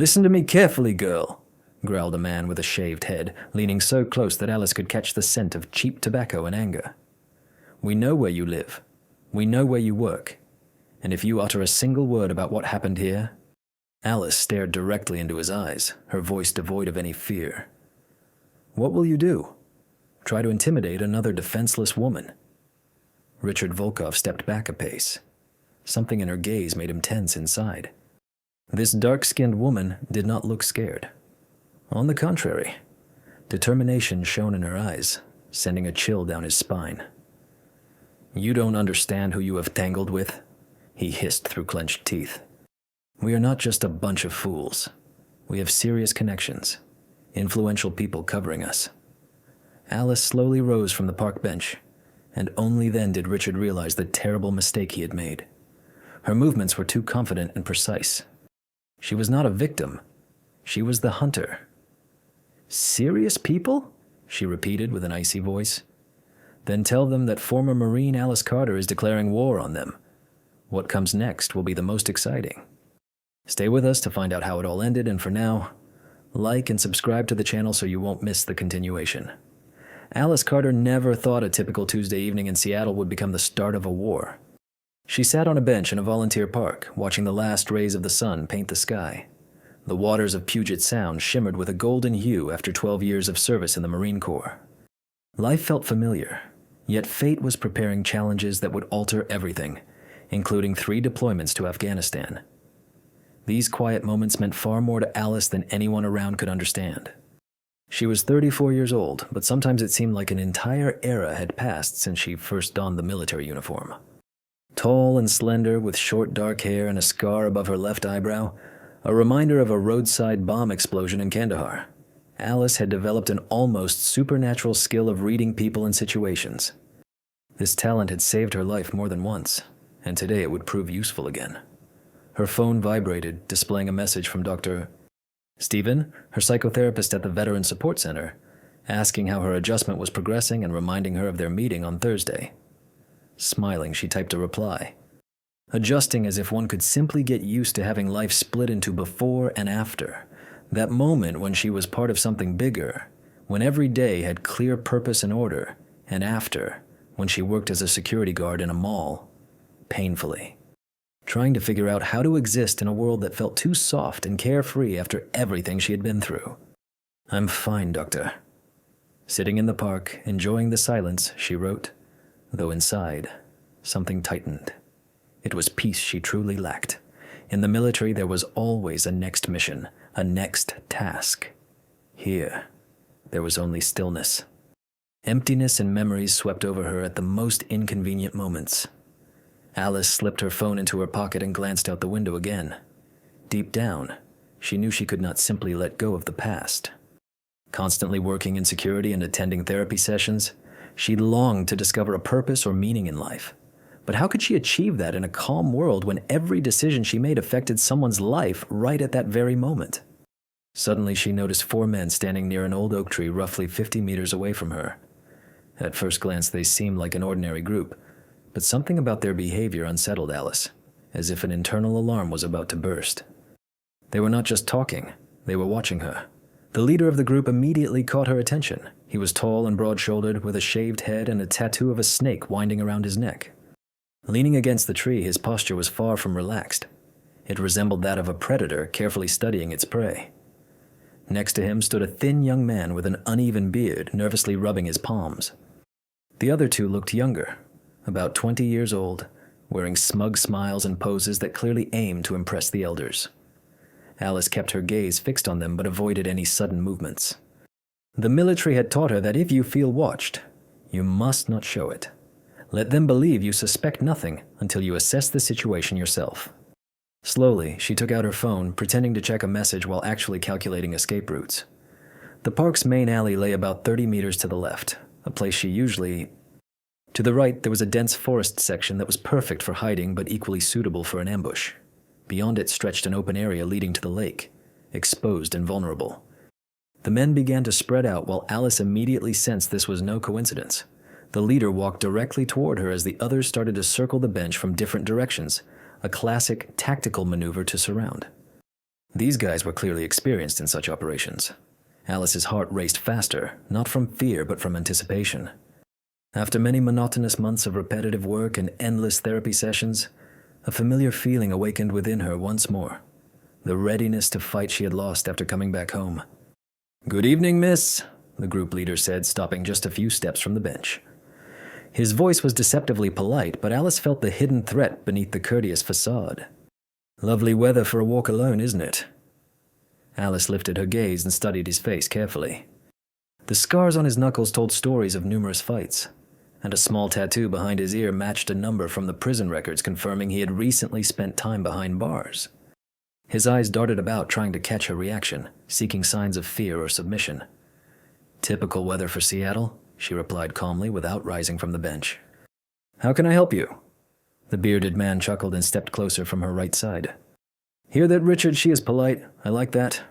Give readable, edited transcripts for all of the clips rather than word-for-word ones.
"Listen to me carefully, girl," growled a man with a shaved head, leaning so close that Alice could catch the scent of cheap tobacco and anger. "We know where you live. We know where you work. And if you utter a single word about what happened here..." Alice stared directly into his eyes, her voice devoid of any fear. "What will you do? Try to intimidate another defenseless woman?" Richard Volkov stepped back a pace. Something in her gaze made him tense inside. This dark-skinned woman did not look scared. On the contrary, determination shone in her eyes, sending a chill down his spine. "You don't understand who you have tangled with," he hissed through clenched teeth. "We are not just a bunch of fools. We have serious connections, influential people covering us." Alice slowly rose from the park bench, and only then did Richard realize the terrible mistake he had made. Her movements were too confident and precise. She was not a victim. She was the hunter. "Serious people?" she repeated with an icy voice. "Then tell them that former Marine Alice Carter is declaring war on them. What comes next will be the most exciting. Stay with us to find out how it all ended, and for now, like and subscribe to the channel so you won't miss the continuation." Alice Carter never thought a typical Tuesday evening in Seattle would become the start of a war. She sat on a bench in a volunteer park, watching the last rays of the sun paint the sky. The waters of Puget Sound shimmered with a golden hue after 12 years of service in the Marine Corps. Life felt familiar, yet fate was preparing challenges that would alter everything, including 3 deployments to Afghanistan. These quiet moments meant far more to Alice than anyone around could understand. She was 34 years old, but sometimes it seemed like an entire era had passed since she first donned the military uniform. Tall and slender, with short dark hair and a scar above her left eyebrow, a reminder of a roadside bomb explosion in Kandahar, Alice had developed an almost supernatural skill of reading people and situations. This talent had saved her life more than once, and today it would prove useful again. Her phone vibrated, displaying a message from Dr. Stephen, her psychotherapist at the Veteran Support Center, asking how her adjustment was progressing and reminding her of their meeting on Thursday. Smiling, she typed a reply. Adjusting as if one could simply get used to having life split into before and after. That moment when she was part of something bigger, when every day had clear purpose and order, and after, when she worked as a security guard in a mall, painfully. Trying to figure out how to exist in a world that felt too soft and carefree after everything she had been through. "I'm fine, Doctor." Sitting in the park, enjoying the silence, she wrote, though inside, something tightened. It was peace she truly lacked. In the military, there was always a next mission, a next task. Here, there was only stillness. Emptiness and memories swept over her at the most inconvenient moments. Alice slipped her phone into her pocket and glanced out the window again. Deep down, she knew she could not simply let go of the past. Constantly working in security and attending therapy sessions, she longed to discover a purpose or meaning in life. But how could she achieve that in a calm world when every decision she made affected someone's life right at that very moment? Suddenly, she noticed 4 men standing near an old oak tree roughly 50 meters away from her. At first glance, they seemed like an ordinary group, but something about their behavior unsettled Alice, as if an internal alarm was about to burst. They were not just talking, they were watching her. The leader of the group immediately caught her attention. He was tall and broad-shouldered, with a shaved head and a tattoo of a snake winding around his neck. Leaning against the tree, his posture was far from relaxed. It resembled that of a predator carefully studying its prey. Next to him stood a thin young man with an uneven beard, nervously rubbing his palms. The other 2 looked younger, about 20 years old, wearing smug smiles and poses that clearly aimed to impress the elders. Alice kept her gaze fixed on them but avoided any sudden movements. The military had taught her that if you feel watched, you must not show it. Let them believe you suspect nothing until you assess the situation yourself. Slowly, she took out her phone, pretending to check a message while actually calculating escape routes. The park's main alley lay about 30 meters to the left, a place she usually... To the right, there was a dense forest section that was perfect for hiding but equally suitable for an ambush. Beyond it stretched an open area leading to the lake, exposed and vulnerable. The men began to spread out while Alice immediately sensed this was no coincidence. The leader walked directly toward her as the others started to circle the bench from different directions, a classic tactical maneuver to surround. These guys were clearly experienced in such operations. Alice's heart raced faster, not from fear but from anticipation. After many monotonous months of repetitive work and endless therapy sessions, a familiar feeling awakened within her once more. The readiness to fight she had lost after coming back home. "Good evening, miss," the group leader said, stopping just a few steps from the bench. His voice was deceptively polite, but Alice felt the hidden threat beneath the courteous facade. "Lovely weather for a walk alone, isn't it?" Alice lifted her gaze and studied his face carefully. The scars on his knuckles told stories of numerous fights, and a small tattoo behind his ear matched a number from the prison records confirming he had recently spent time behind bars. His eyes darted about trying to catch her reaction, seeking signs of fear or submission. "Typical weather for Seattle," she replied calmly without rising from the bench. "How can I help you?" The bearded man chuckled and stepped closer from her right side. "Hear that, Richard? She is polite. I like that."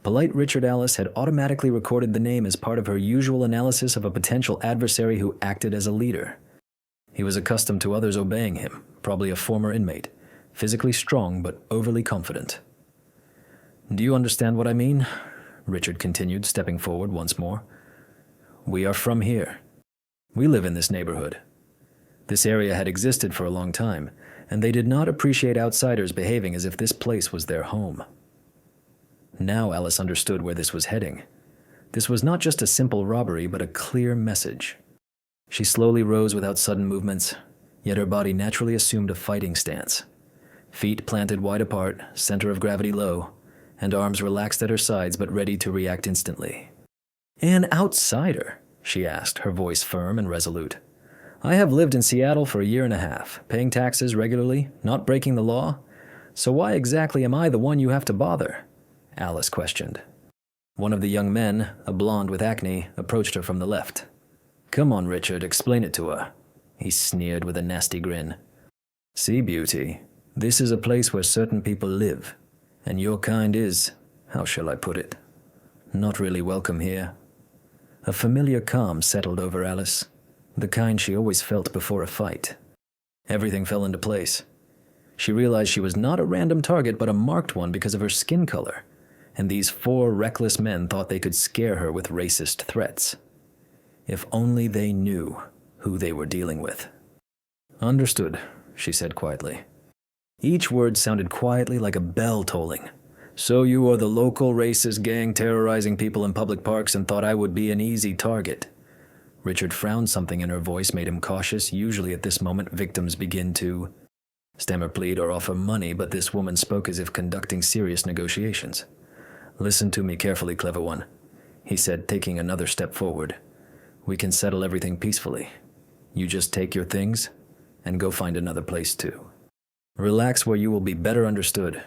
Polite Richard Alice had automatically recorded the name as part of her usual analysis of a potential adversary who acted as a leader. He was accustomed to others obeying him, probably a former inmate, physically strong but overly confident. "Do you understand what I mean?" Richard continued, stepping forward once more. "We are from here. We live in this neighborhood. This area had existed for a long time, and they did not appreciate outsiders behaving as if this place was their home." Now Alice understood where this was heading. This was not just a simple robbery, but a clear message. She slowly rose without sudden movements, yet her body naturally assumed a fighting stance. Feet planted wide apart, center of gravity low, and arms relaxed at her sides but ready to react instantly. "An outsider?" she asked, her voice firm and resolute. "I have lived in Seattle for a year and a half, paying taxes regularly, not breaking the law. So why exactly am I the one you have to bother?" Alice questioned. One of the young men, a blonde with acne, approached her from the left. "Come on, Richard, explain it to her," he sneered with a nasty grin. "See, beauty, this is a place where certain people live, and your kind is, how shall I put it, not really welcome here." A familiar calm settled over Alice, the kind she always felt before a fight. Everything fell into place. She realized she was not a random target but a marked one because of her skin color, and these 4 reckless men thought they could scare her with racist threats. If only they knew who they were dealing with. "Understood," she said quietly. Each word sounded quietly like a bell tolling. "So you are the local racist gang terrorizing people in public parks and thought I would be an easy target." Richard frowned. Something in her voice made him cautious. Usually at this moment, victims begin to stammer, plead, or offer money, but this woman spoke as if conducting serious negotiations. "Listen to me carefully, clever one," he said, taking another step forward. "We can settle everything peacefully. You just take your things and go find another place too. Relax where you will be better understood."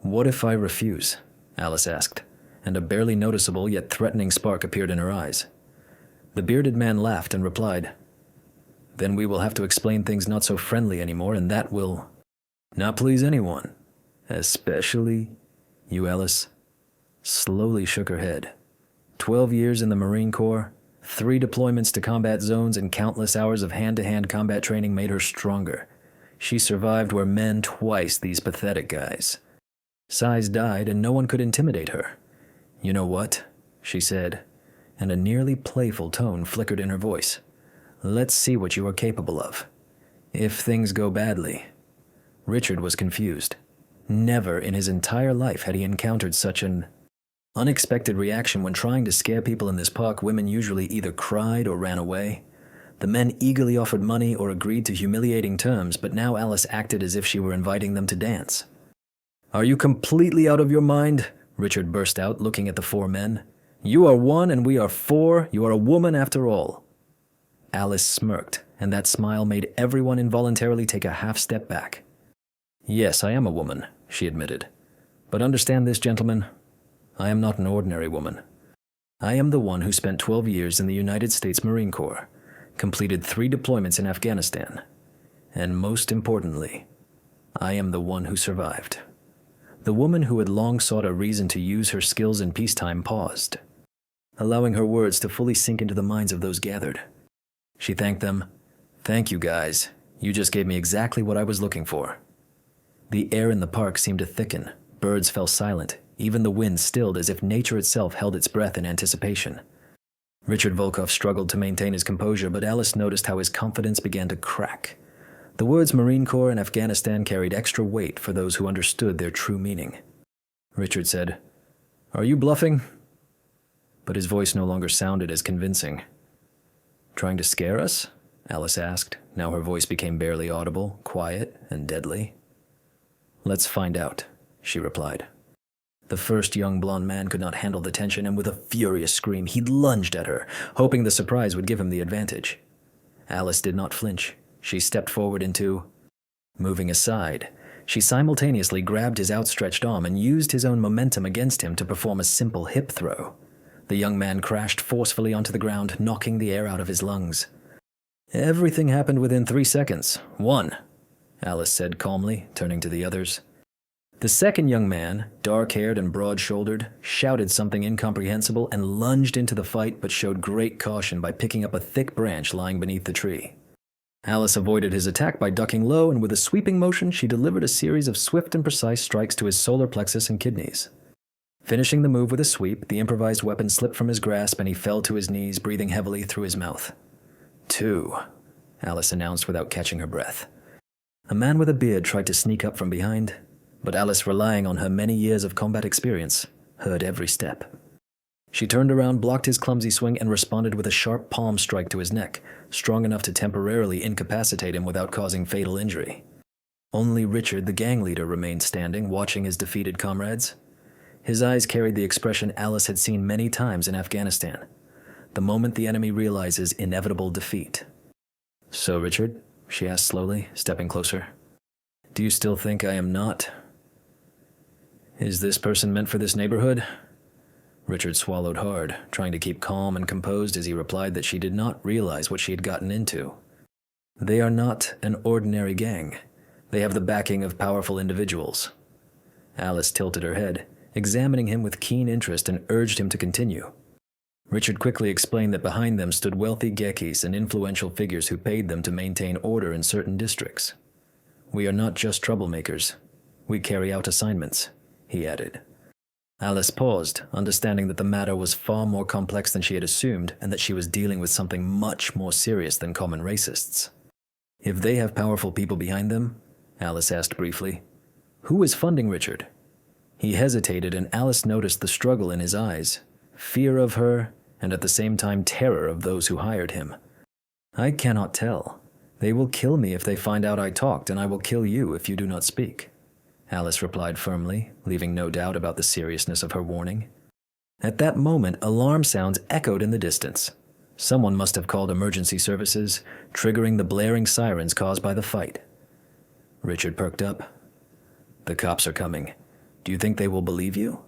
"What if I refuse?" Alice asked, and a barely noticeable yet threatening spark appeared in her eyes. The bearded man laughed and replied, "Then we will have to explain things not so friendly anymore, and that will not please anyone, especially you." Alice slowly shook her head. 12 years in the Marine Corps, 3 deployments to combat zones, and countless hours of hand-to-hand combat training made her stronger. She survived where men twice these pathetic guys. Size died, and no one could intimidate her. "You know what?" she said, and a nearly playful tone flickered in her voice. "Let's see what you are capable of. If things go badly." Richard was confused. Never in his entire life had he encountered such an unexpected reaction. When trying to scare people in this park, women usually either cried or ran away. The men eagerly offered money or agreed to humiliating terms, but now Alice acted as if she were inviting them to dance. "Are you completely out of your mind?" Richard burst out, looking at the 4 men. "You are 1 and we are 4. You are a woman after all." Alice smirked, and that smile made everyone involuntarily take a half step back. "Yes, I am a woman," she admitted. "But understand this, gentlemen. I am not an ordinary woman. I am the one who spent 12 years in the United States Marine Corps, completed 3 deployments in Afghanistan, and most importantly, I am the one who survived." The woman who had long sought a reason to use her skills in peacetime paused, allowing her words to fully sink into the minds of those gathered. She thanked them. "Thank you, guys. You just gave me exactly what I was looking for." The air in the park seemed to thicken, Birds fell silent. Even the wind stilled as if nature itself held its breath in anticipation. Richard Volkov struggled to maintain his composure, but Alice noticed how his confidence began to crack. The words Marine Corps and Afghanistan carried extra weight for those who understood their true meaning. Richard said, "Are you bluffing?" But his voice no longer sounded as convincing. "Trying to scare us?" Alice asked. Now her voice became barely audible, quiet and deadly. "Let's find out," she replied. The first young blonde man could not handle the tension, and with a furious scream, he lunged at her, hoping the surprise would give him the advantage. Alice did not flinch. She stepped forward into... Moving aside, she simultaneously grabbed his outstretched arm and used his own momentum against him to perform a simple hip throw. The young man crashed forcefully onto the ground, knocking the air out of his lungs. "Everything happened within 3 seconds. 1, Alice said calmly, turning to the others. The second young man, dark-haired and broad-shouldered, shouted something incomprehensible and lunged into the fight, but showed great caution by picking up a thick branch lying beneath the tree. Alice avoided his attack by ducking low, and with a sweeping motion, she delivered a series of swift and precise strikes to his solar plexus and kidneys. Finishing the move with a sweep, the improvised weapon slipped from his grasp and he fell to his knees, breathing heavily through his mouth. 2, Alice announced without catching her breath. A man with a beard tried to sneak up from behind, but Alice, relying on her many years of combat experience, heard every step. She turned around, blocked his clumsy swing, and responded with a sharp palm strike to his neck, strong enough to temporarily incapacitate him without causing fatal injury. Only Richard, the gang leader, remained standing, watching his defeated comrades. His eyes carried the expression Alice had seen many times in Afghanistan, the moment the enemy realizes inevitable defeat. "So, Richard?" she asked slowly, stepping closer. "Do you still think I am not? Is this person meant for this neighborhood?" Richard swallowed hard, trying to keep calm and composed as he replied that she did not realize what she had gotten into. "They are not an ordinary gang. They have the backing of powerful individuals." Alice tilted her head, examining him with keen interest, and urged him to continue. Richard quickly explained that behind them stood wealthy Gekkis and influential figures who paid them to maintain order in certain districts. "We are not just troublemakers. We carry out assignments," he added. Alice paused, understanding that the matter was far more complex than she had assumed, and that she was dealing with something much more serious than common racists. "If they have powerful people behind them," Alice asked briefly, "who is funding Richard?" He hesitated, and Alice noticed the struggle in his eyes, fear of her, and at the same time terror of those who hired him. "I cannot tell. They will kill me if they find out I talked, and I will kill you if you do not speak," Alice replied firmly, leaving no doubt about the seriousness of her warning. At that moment, alarm sounds echoed in the distance. Someone must have called emergency services, triggering the blaring sirens caused by the fight. Richard perked up. "The cops are coming. Do you think they will believe you?"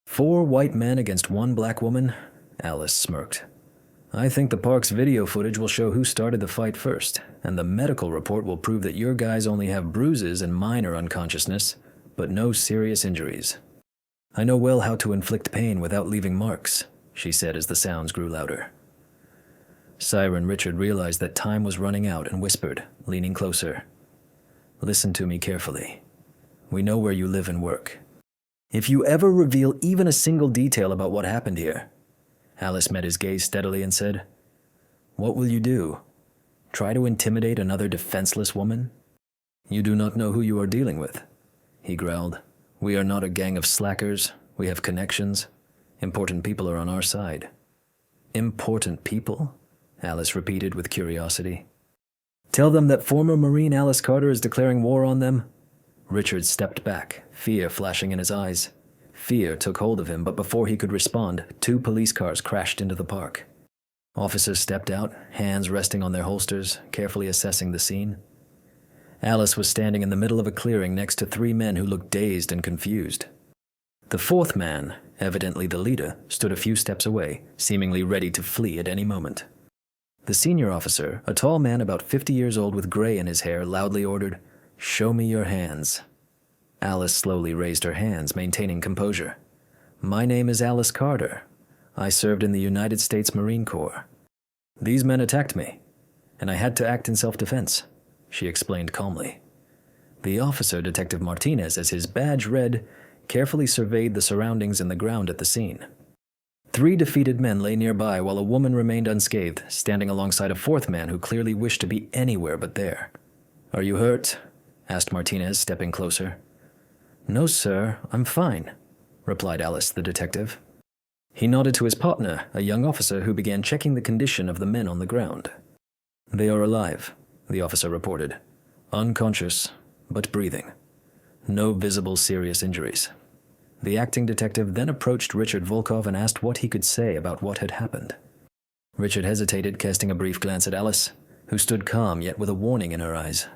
4 white men against 1 black woman? Alice smirked. "I think the park's video footage will show who started the fight first, and the medical report will prove that your guys only have bruises and minor unconsciousness, but no serious injuries. I know well how to inflict pain without leaving marks," she said as the sounds grew louder. Siren Richard realized that time was running out and whispered, leaning closer, "Listen to me carefully. We know where you live and work. If you ever reveal even a single detail about what happened here..." Alice met his gaze steadily and said, "What will you do? Try to intimidate another defenseless woman?" "You do not know who you are dealing with," he growled. "We are not a gang of slackers. We have connections. Important people are on our side." "Important people?" Alice repeated with curiosity. "Tell them that former Marine Alice Carter is declaring war on them?" Richard stepped back, fear flashing in his eyes. Fear took hold of him, but before he could respond, 2 police cars crashed into the park. Officers stepped out, hands resting on their holsters, carefully assessing the scene. Alice was standing in the middle of a clearing next to 3 men who looked dazed and confused. The 4th man, evidently the leader, stood a few steps away, seemingly ready to flee at any moment. The senior officer, a tall man about 50 years old with gray in his hair, loudly ordered, "Show me your hands." Alice slowly raised her hands, maintaining composure. "My name is Alice Carter. I served in the United States Marine Corps. These men attacked me, and I had to act in self-defense," she explained calmly. The officer, Detective Martinez, as his badge read, carefully surveyed the surroundings and the ground at the scene. 3 defeated men lay nearby while a woman remained unscathed, standing alongside a 4th man who clearly wished to be anywhere but there. "Are you hurt?" asked Martinez, stepping closer. "No, sir, I'm fine," replied Alice, the detective. He nodded to his partner, a young officer who began checking the condition of the men on the ground. "They are alive," the officer reported. "Unconscious, but breathing. No visible serious injuries." The acting detective then approached Richard Volkov and asked what he could say about what had happened. Richard hesitated, casting a brief glance at Alice, who stood calm yet with a warning in her eyes.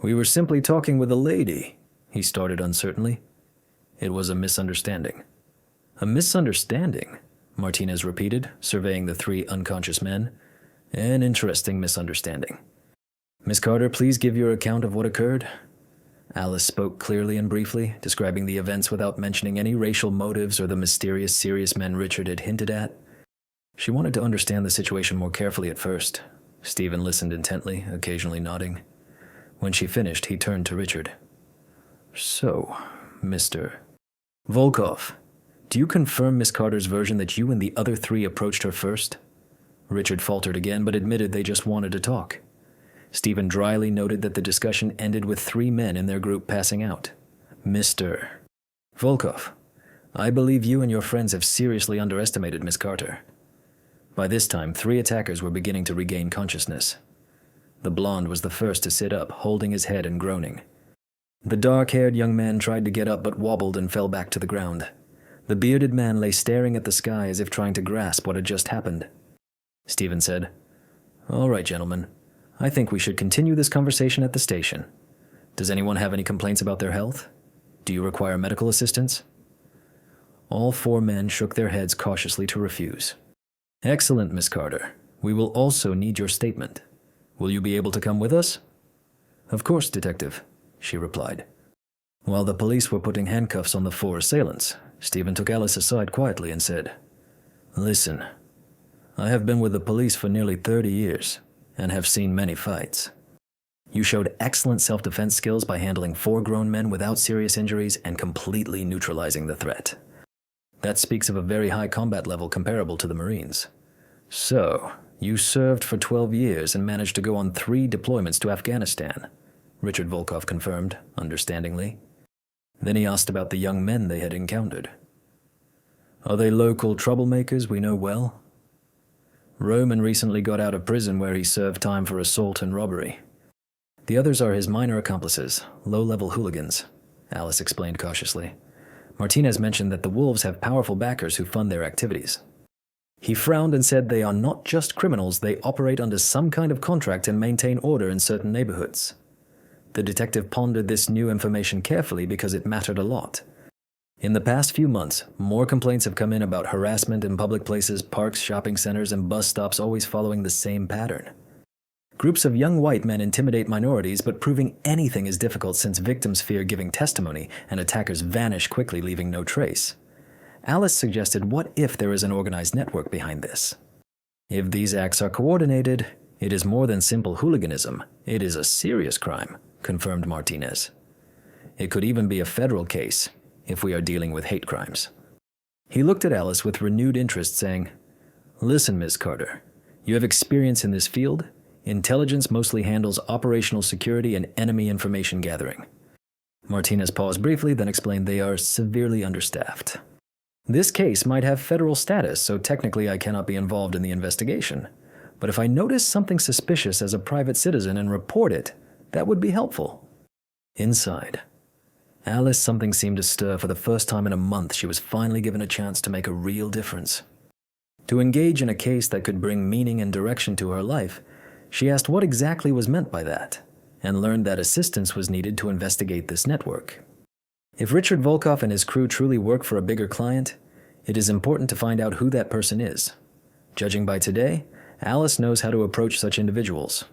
"We were simply talking with a lady," he started uncertainly. "It was a misunderstanding." "A misunderstanding?" Martinez repeated, surveying the 3 unconscious men. "An interesting misunderstanding. Miss Carter, please give your account of what occurred." Alice spoke clearly and briefly, describing the events without mentioning any racial motives or the mysterious, serious men Richard had hinted at. She wanted to understand the situation more carefully at first. Stephen listened intently, occasionally nodding. When she finished, he turned to Richard. "So, Mr. Volkov, do you confirm Miss Carter's version that you and the other 3 approached her first?" Richard faltered again, but admitted they just wanted to talk. Stephen dryly noted that the discussion ended with 3 men in their group passing out. "Mr. Volkov, I believe you and your friends have seriously underestimated Miss Carter." By this time, 3 attackers were beginning to regain consciousness. The blonde was the first to sit up, holding his head and groaning. The dark-haired young man tried to get up but wobbled and fell back to the ground. The bearded man lay staring at the sky as if trying to grasp what had just happened. Stephen said, "All right, gentlemen. I think we should continue this conversation at the station. Does anyone have any complaints about their health? Do you require medical assistance?" All 4 men shook their heads cautiously to refuse. "Excellent, Miss Carter. We will also need your statement. Will you be able to come with us?" "Of course, Detective," she replied. While the police were putting handcuffs on the 4 assailants, Stephen took Alice aside quietly and said, "Listen, I have been with the police for nearly 30 years. And have seen many fights. You showed excellent self-defense skills by handling 4 grown men without serious injuries and completely neutralizing the threat. That speaks of a very high combat level comparable to the Marines. So, you served for 12 years and managed to go on 3 deployments to Afghanistan," Richard Volkov confirmed, understandingly. Then he asked about the young men they had encountered. "Are they local troublemakers we know well?" "Roman recently got out of prison where he served time for assault and robbery. The others are his minor accomplices, low-level hooligans," Alice explained cautiously. Martinez mentioned that the Wolves have powerful backers who fund their activities. He frowned and said they are not just criminals, they operate under some kind of contract and maintain order in certain neighborhoods. The detective pondered this new information carefully because it mattered a lot. In the past few months, more complaints have come in about harassment in public places, parks, shopping centers, and bus stops, always following the same pattern. Groups of young white men intimidate minorities, but proving anything is difficult since victims fear giving testimony and attackers vanish quickly, leaving no trace. Alice suggested, what if there is an organized network behind this? If these acts are coordinated, it is more than simple hooliganism. It is a serious crime, confirmed Martinez. It could even be a federal case, if we are dealing with hate crimes. He looked at Alice with renewed interest, saying, "Listen, Miss Carter, you have experience in this field. Intelligence mostly handles operational security and enemy information gathering." Martinez paused briefly, then explained they are severely understaffed. "This case might have federal status, so technically I cannot be involved in the investigation. But if I notice something suspicious as a private citizen and report it, that would be helpful." Inside Alice, something seemed to stir. For the first time in a month, she was finally given a chance to make a real difference. To engage in a case that could bring meaning and direction to her life, she asked what exactly was meant by that, and learned that assistance was needed to investigate this network. If Richard Volkov and his crew truly work for a bigger client, it is important to find out who that person is. Judging by today, Alice knows how to approach such individuals.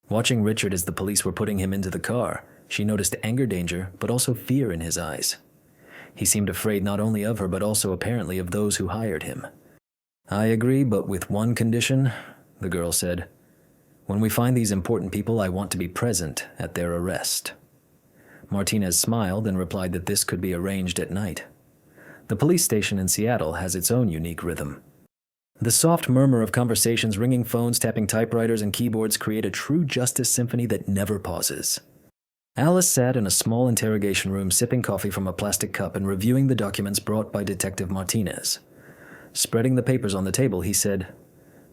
Watching Richard as the police were putting him into the car, she noticed anger, danger, but also fear in his eyes. He seemed afraid not only of her, but also apparently of those who hired him. "I agree, but with one condition," the girl said. "When we find these important people, I want to be present at their arrest." Martinez smiled and replied that this could be arranged at night. The police station in Seattle has its own unique rhythm. The soft murmur of conversations, ringing phones, tapping typewriters, and keyboards create a true justice symphony that never pauses. Alice sat in a small interrogation room sipping coffee from a plastic cup and reviewing the documents brought by Detective Martinez. Spreading the papers on the table, he said,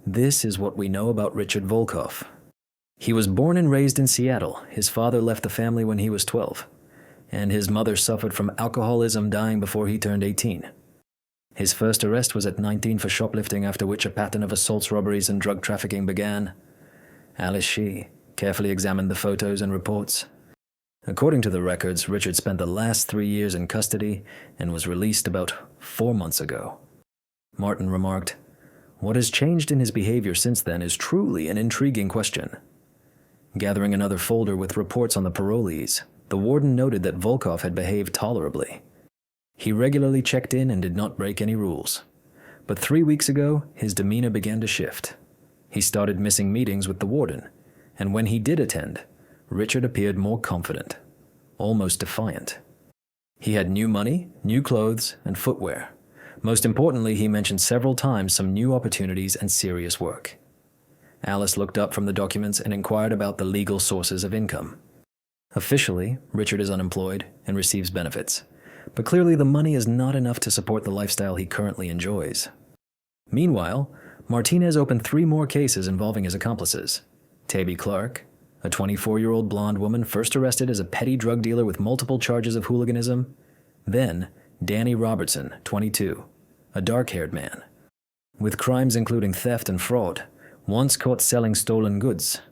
"This is what we know about Richard Volkov. He was born and raised in Seattle. His father left the family when he was 12, and his mother suffered from alcoholism, dying before he turned 18. His first arrest was at 19 for shoplifting, after which a pattern of assaults, robberies, and drug trafficking began." Alice Shee carefully examined the photos and reports. According to the records, Richard spent the last 3 years in custody and was released about 4 months ago. Martin remarked, "What has changed in his behavior since then is truly an intriguing question." Gathering another folder with reports on the parolees, the warden noted that Volkov had behaved tolerably. He regularly checked in and did not break any rules. But 3 weeks ago, his demeanor began to shift. He started missing meetings with the warden, and when he did attend, Richard appeared more confident, almost defiant. He had new money, new clothes, and footwear. Most importantly, he mentioned several times some new opportunities and serious work. Alice looked up from the documents and inquired about the legal sources of income. Officially, Richard is unemployed and receives benefits, but clearly the money is not enough to support the lifestyle he currently enjoys. Meanwhile, Martinez opened 3 more cases involving his accomplices. Tabby Clark, a 24-year-old blonde woman first arrested as a petty drug dealer with multiple charges of hooliganism. Then, Danny Robertson, 22, a dark-haired man, with crimes including theft and fraud, once caught selling stolen goods.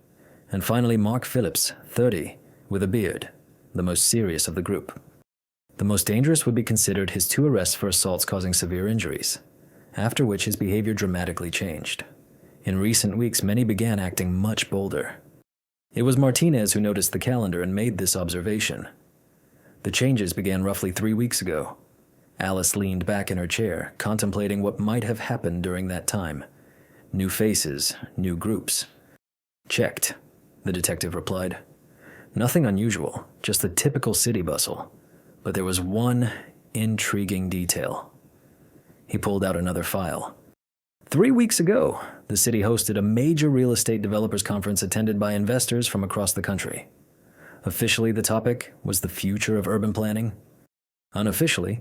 And finally, Mark Phillips, 30, with a beard, the most serious of the group. The most dangerous would be considered his 2 arrests for assaults causing severe injuries, after which his behavior dramatically changed. In recent weeks, many began acting much bolder. It was Martinez who noticed the calendar and made this observation. The changes began roughly 3 weeks ago. Alice leaned back in her chair, contemplating what might have happened during that time. New faces, new groups. "Checked," the detective replied. "Nothing unusual, just the typical city bustle. But there was one intriguing detail." He pulled out another file. 3 weeks ago, the city hosted a major real estate developers conference attended by investors from across the country. Officially, the topic was the future of urban planning. Unofficially,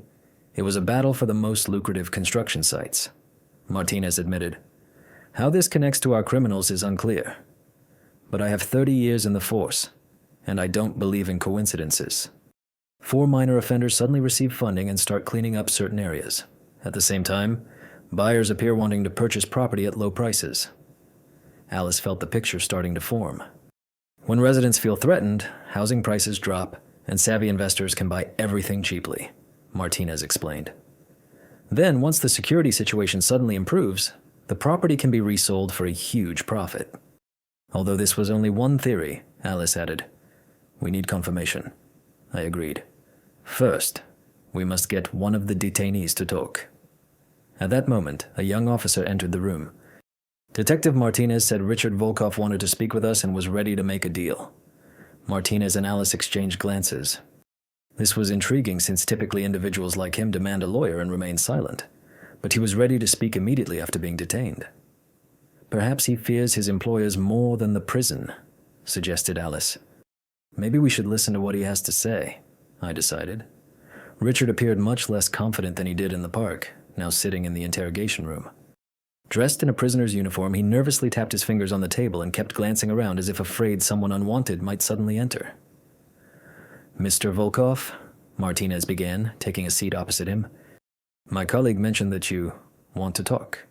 it was a battle for the most lucrative construction sites. Martinez admitted, "How this connects to our criminals is unclear. But I have 30 years in the force, and I don't believe in coincidences. 4 minor offenders suddenly receive funding and start cleaning up certain areas. At the same time, buyers appear wanting to purchase property at low prices." Alice felt the picture starting to form. When residents feel threatened, housing prices drop, and savvy investors can buy everything cheaply, Martinez explained. Then, once the security situation suddenly improves, the property can be resold for a huge profit. Although this was only one theory, Alice added, "We need confirmation." I agreed. "First, we must get one of the detainees to talk." At that moment, a young officer entered the room. Detective Martinez said Richard Volkov wanted to speak with us and was ready to make a deal. Martinez and Alice exchanged glances. This was intriguing since typically individuals like him demand a lawyer and remain silent, but he was ready to speak immediately after being detained. "Perhaps he fears his employers more than the prison," suggested Alice. "Maybe we should listen to what he has to say," I decided. Richard appeared much less confident than he did in the park, now sitting in the interrogation room. Dressed in a prisoner's uniform, he nervously tapped his fingers on the table and kept glancing around as if afraid someone unwanted might suddenly enter. "Mr. Volkov," Martinez began, taking a seat opposite him. "My colleague mentioned that you want to talk."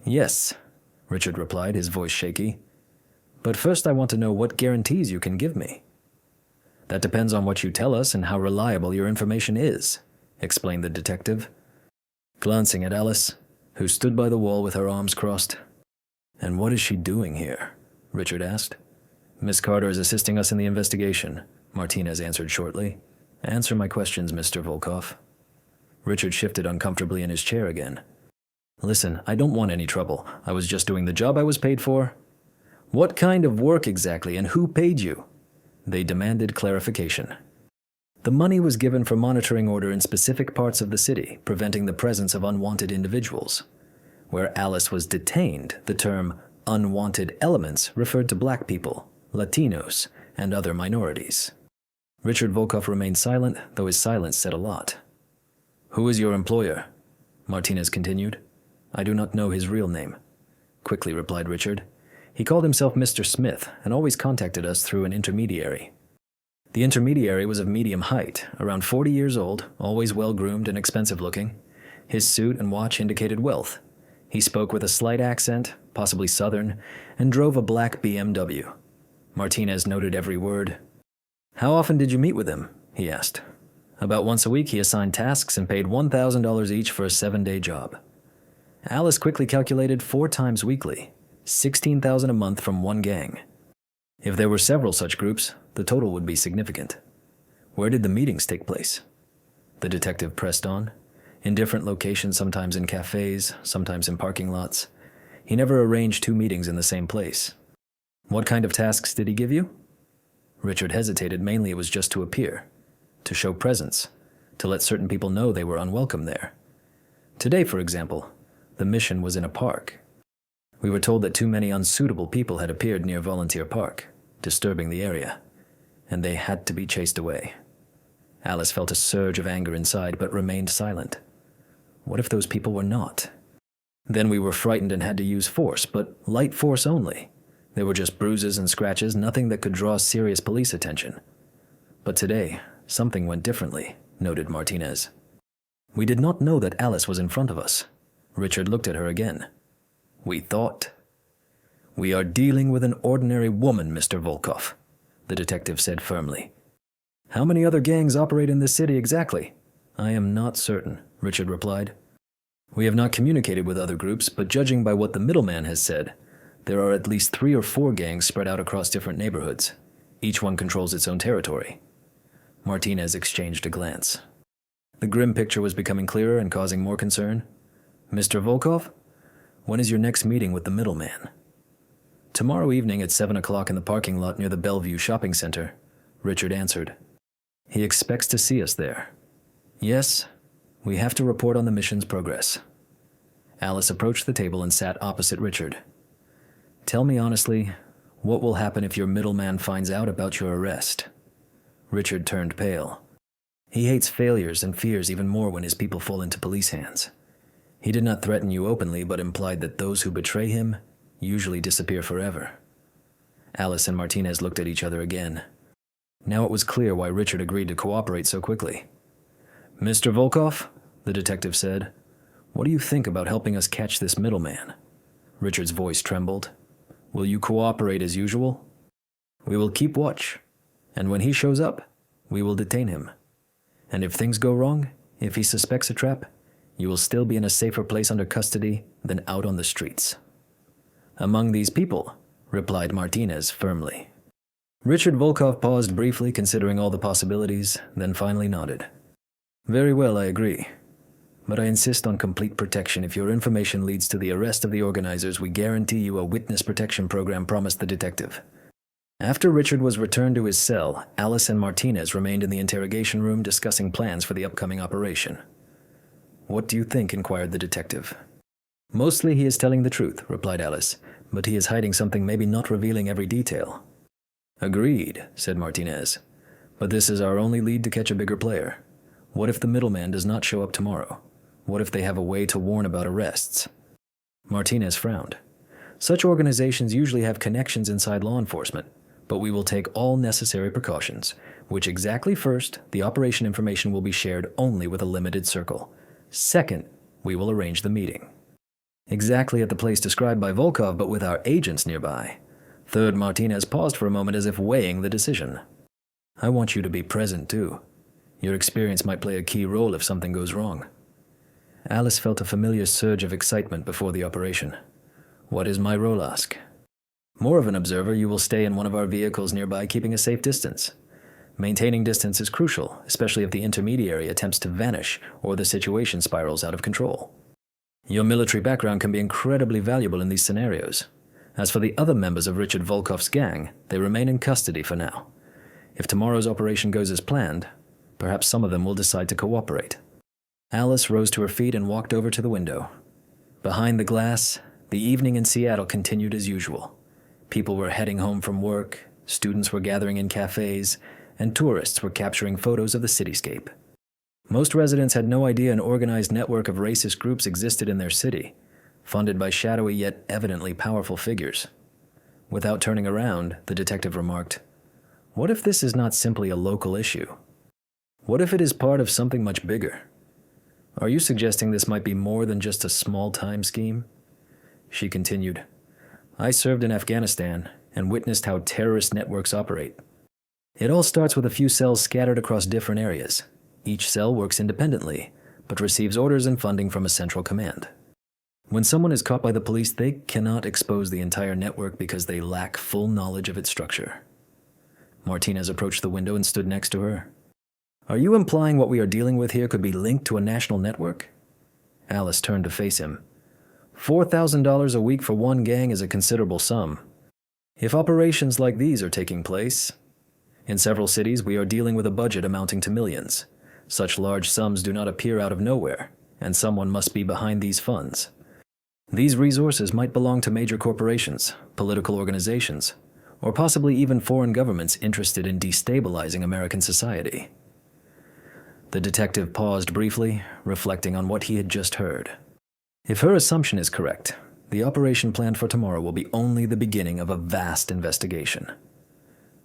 "Yes," Richard replied, his voice shaky. "But first I want to know what guarantees you can give me." "That depends on what you tell us and how reliable your information is," explained the detective, glancing at Alice, who stood by the wall with her arms crossed. "And what is she doing here?" Richard asked. "Miss Carter is assisting us in the investigation," Martinez answered shortly. "Answer my questions, Mr. Volkov." Richard shifted uncomfortably in his chair again. "Listen, I don't want any trouble. I was just doing the job I was paid for." "What kind of work exactly, and who paid you?" They demanded clarification. The money was given for monitoring order in specific parts of the city, preventing the presence of unwanted individuals. Where Alice was detained, the term unwanted elements referred to black people, Latinos, and other minorities. Richard Volkov remained silent, though his silence said a lot. "Who is your employer?" Martinez continued. "I do not know his real name," quickly replied Richard. "He called himself Mr. Smith and always contacted us through an intermediary." The intermediary was of medium height, around 40 years old, always well-groomed and expensive-looking. His suit and watch indicated wealth. He spoke with a slight accent, possibly Southern, and drove a black BMW. Martinez noted every word. "How often did you meet with him?" he asked. "About once a week he assigned tasks and paid $1,000 each for a 7-day job." Alice quickly calculated 4 times weekly, $16,000 a month from one gang. If there were several such groups, the total would be significant. Where did the meetings take place? The detective pressed on. In different locations, sometimes in cafes, sometimes in parking lots. He never arranged 2 meetings in the same place. "What kind of tasks did he give you?" Richard hesitated. Mainly it was just to appear, to show presence, to let certain people know they were unwelcome there. Today, for example, the mission was in a park. We were told that too many unsuitable people had appeared near Volunteer Park, disturbing the area, and they had to be chased away. Alice felt a surge of anger inside, but remained silent. What if those people were not? Then we were frightened and had to use force, but light force only. There were just bruises and scratches, nothing that could draw serious police attention. But today, something went differently, noted Martinez. We did not know that Alice was in front of us. Richard looked at her again. "We thought." "We are dealing with an ordinary woman, Mr. Volkov," the detective said firmly. "How many other gangs operate in this city exactly?" "I am not certain," Richard replied. "We have not communicated with other groups, but judging by what the middleman has said, there are at least 3 or 4 gangs spread out across different neighborhoods. Each one controls its own territory." Martinez exchanged a glance. The grim picture was becoming clearer and causing more concern. "Mr. Volkov, when is your next meeting with the middleman?" "Tomorrow evening at 7 o'clock in the parking lot near the Bellevue Shopping Center," Richard answered. "He expects to see us there." "Yes, we have to report on the mission's progress." Alice approached the table and sat opposite Richard. "Tell me honestly, what will happen if your middleman finds out about your arrest?" Richard turned pale. He hates failures and fears even more when his people fall into police hands. He did not threaten you openly, but implied that those who betray him usually disappear forever. Alice and Martinez looked at each other again. Now it was clear why Richard agreed to cooperate so quickly. "Mr. Volkov," the detective said, "what do you think about helping us catch this middleman?" Richard's voice trembled. "Will you cooperate as usual?" "We will keep watch, and when he shows up, we will detain him. And if things go wrong, if he suspects a trap, you will still be in a safer place under custody than out on the streets." "Among these people," replied Martinez firmly. Richard Volkov paused briefly, considering all the possibilities, then finally nodded. "Very well, I agree. But I insist on complete protection. If your information leads to the arrest of the organizers, we guarantee you a witness protection program," promised the detective. After Richard was returned to his cell, Alice and Martinez remained in the interrogation room discussing plans for the upcoming operation. "What do you think?" inquired the detective. "Mostly he is telling the truth," replied Alice, "but he is hiding something, maybe not revealing every detail." "Agreed," said Martinez. "But this is our only lead to catch a bigger player. What if the middleman does not show up tomorrow? What if they have a way to warn about arrests?" Martinez frowned. "Such organizations usually have connections inside law enforcement, but we will take all necessary precautions. Which exactly? First, the operation information will be shared only with a limited circle. Second, we will arrange the meeting. Exactly at the place described by Volkov, but with our agents nearby. Third," Martinez paused for a moment as if weighing the decision. "I want you to be present, too. Your experience might play a key role if something goes wrong." Alice felt a familiar surge of excitement before the operation. "What is my role?" asked. "More of an observer, you will stay in one of our vehicles nearby, keeping a safe distance. Maintaining distance is crucial, especially if the intermediary attempts to vanish or the situation spirals out of control. Your military background can be incredibly valuable in these scenarios. As for the other members of Richard Volkov's gang, they remain in custody for now. If tomorrow's operation goes as planned, Perhaps some of them will decide to cooperate. Alice rose to her feet and walked over to the window. Behind the glass, the evening in Seattle continued as usual. People were heading home from work, students were gathering in cafes, and tourists were capturing photos of the cityscape. Most residents had no idea an organized network of racist groups existed in their city, funded by shadowy yet evidently powerful figures. Without turning around, the detective remarked, "What if this is not simply a local issue? What if it is part of something much bigger? Are you suggesting this might be more than just a small-time scheme?" She continued, "I served in Afghanistan and witnessed how terrorist networks operate. It all starts with a few cells scattered across different areas. Each cell works independently, but receives orders and funding from a central command. When someone is caught by the police, they cannot expose the entire network because they lack full knowledge of its structure." Martinez approached the window and stood next to her. "Are you implying what we are dealing with here could be linked to a national network?" Alice turned to face him. $4,000 a week for one gang is a considerable sum. If operations like these are taking place, in several cities we are dealing with a budget amounting to millions. Such large sums do not appear out of nowhere, and someone must be behind these funds. These resources might belong to major corporations, political organizations, or possibly even foreign governments interested in destabilizing American society. The detective paused briefly, reflecting on what he had just heard. If her assumption is correct, the operation planned for tomorrow will be only the beginning of a vast investigation.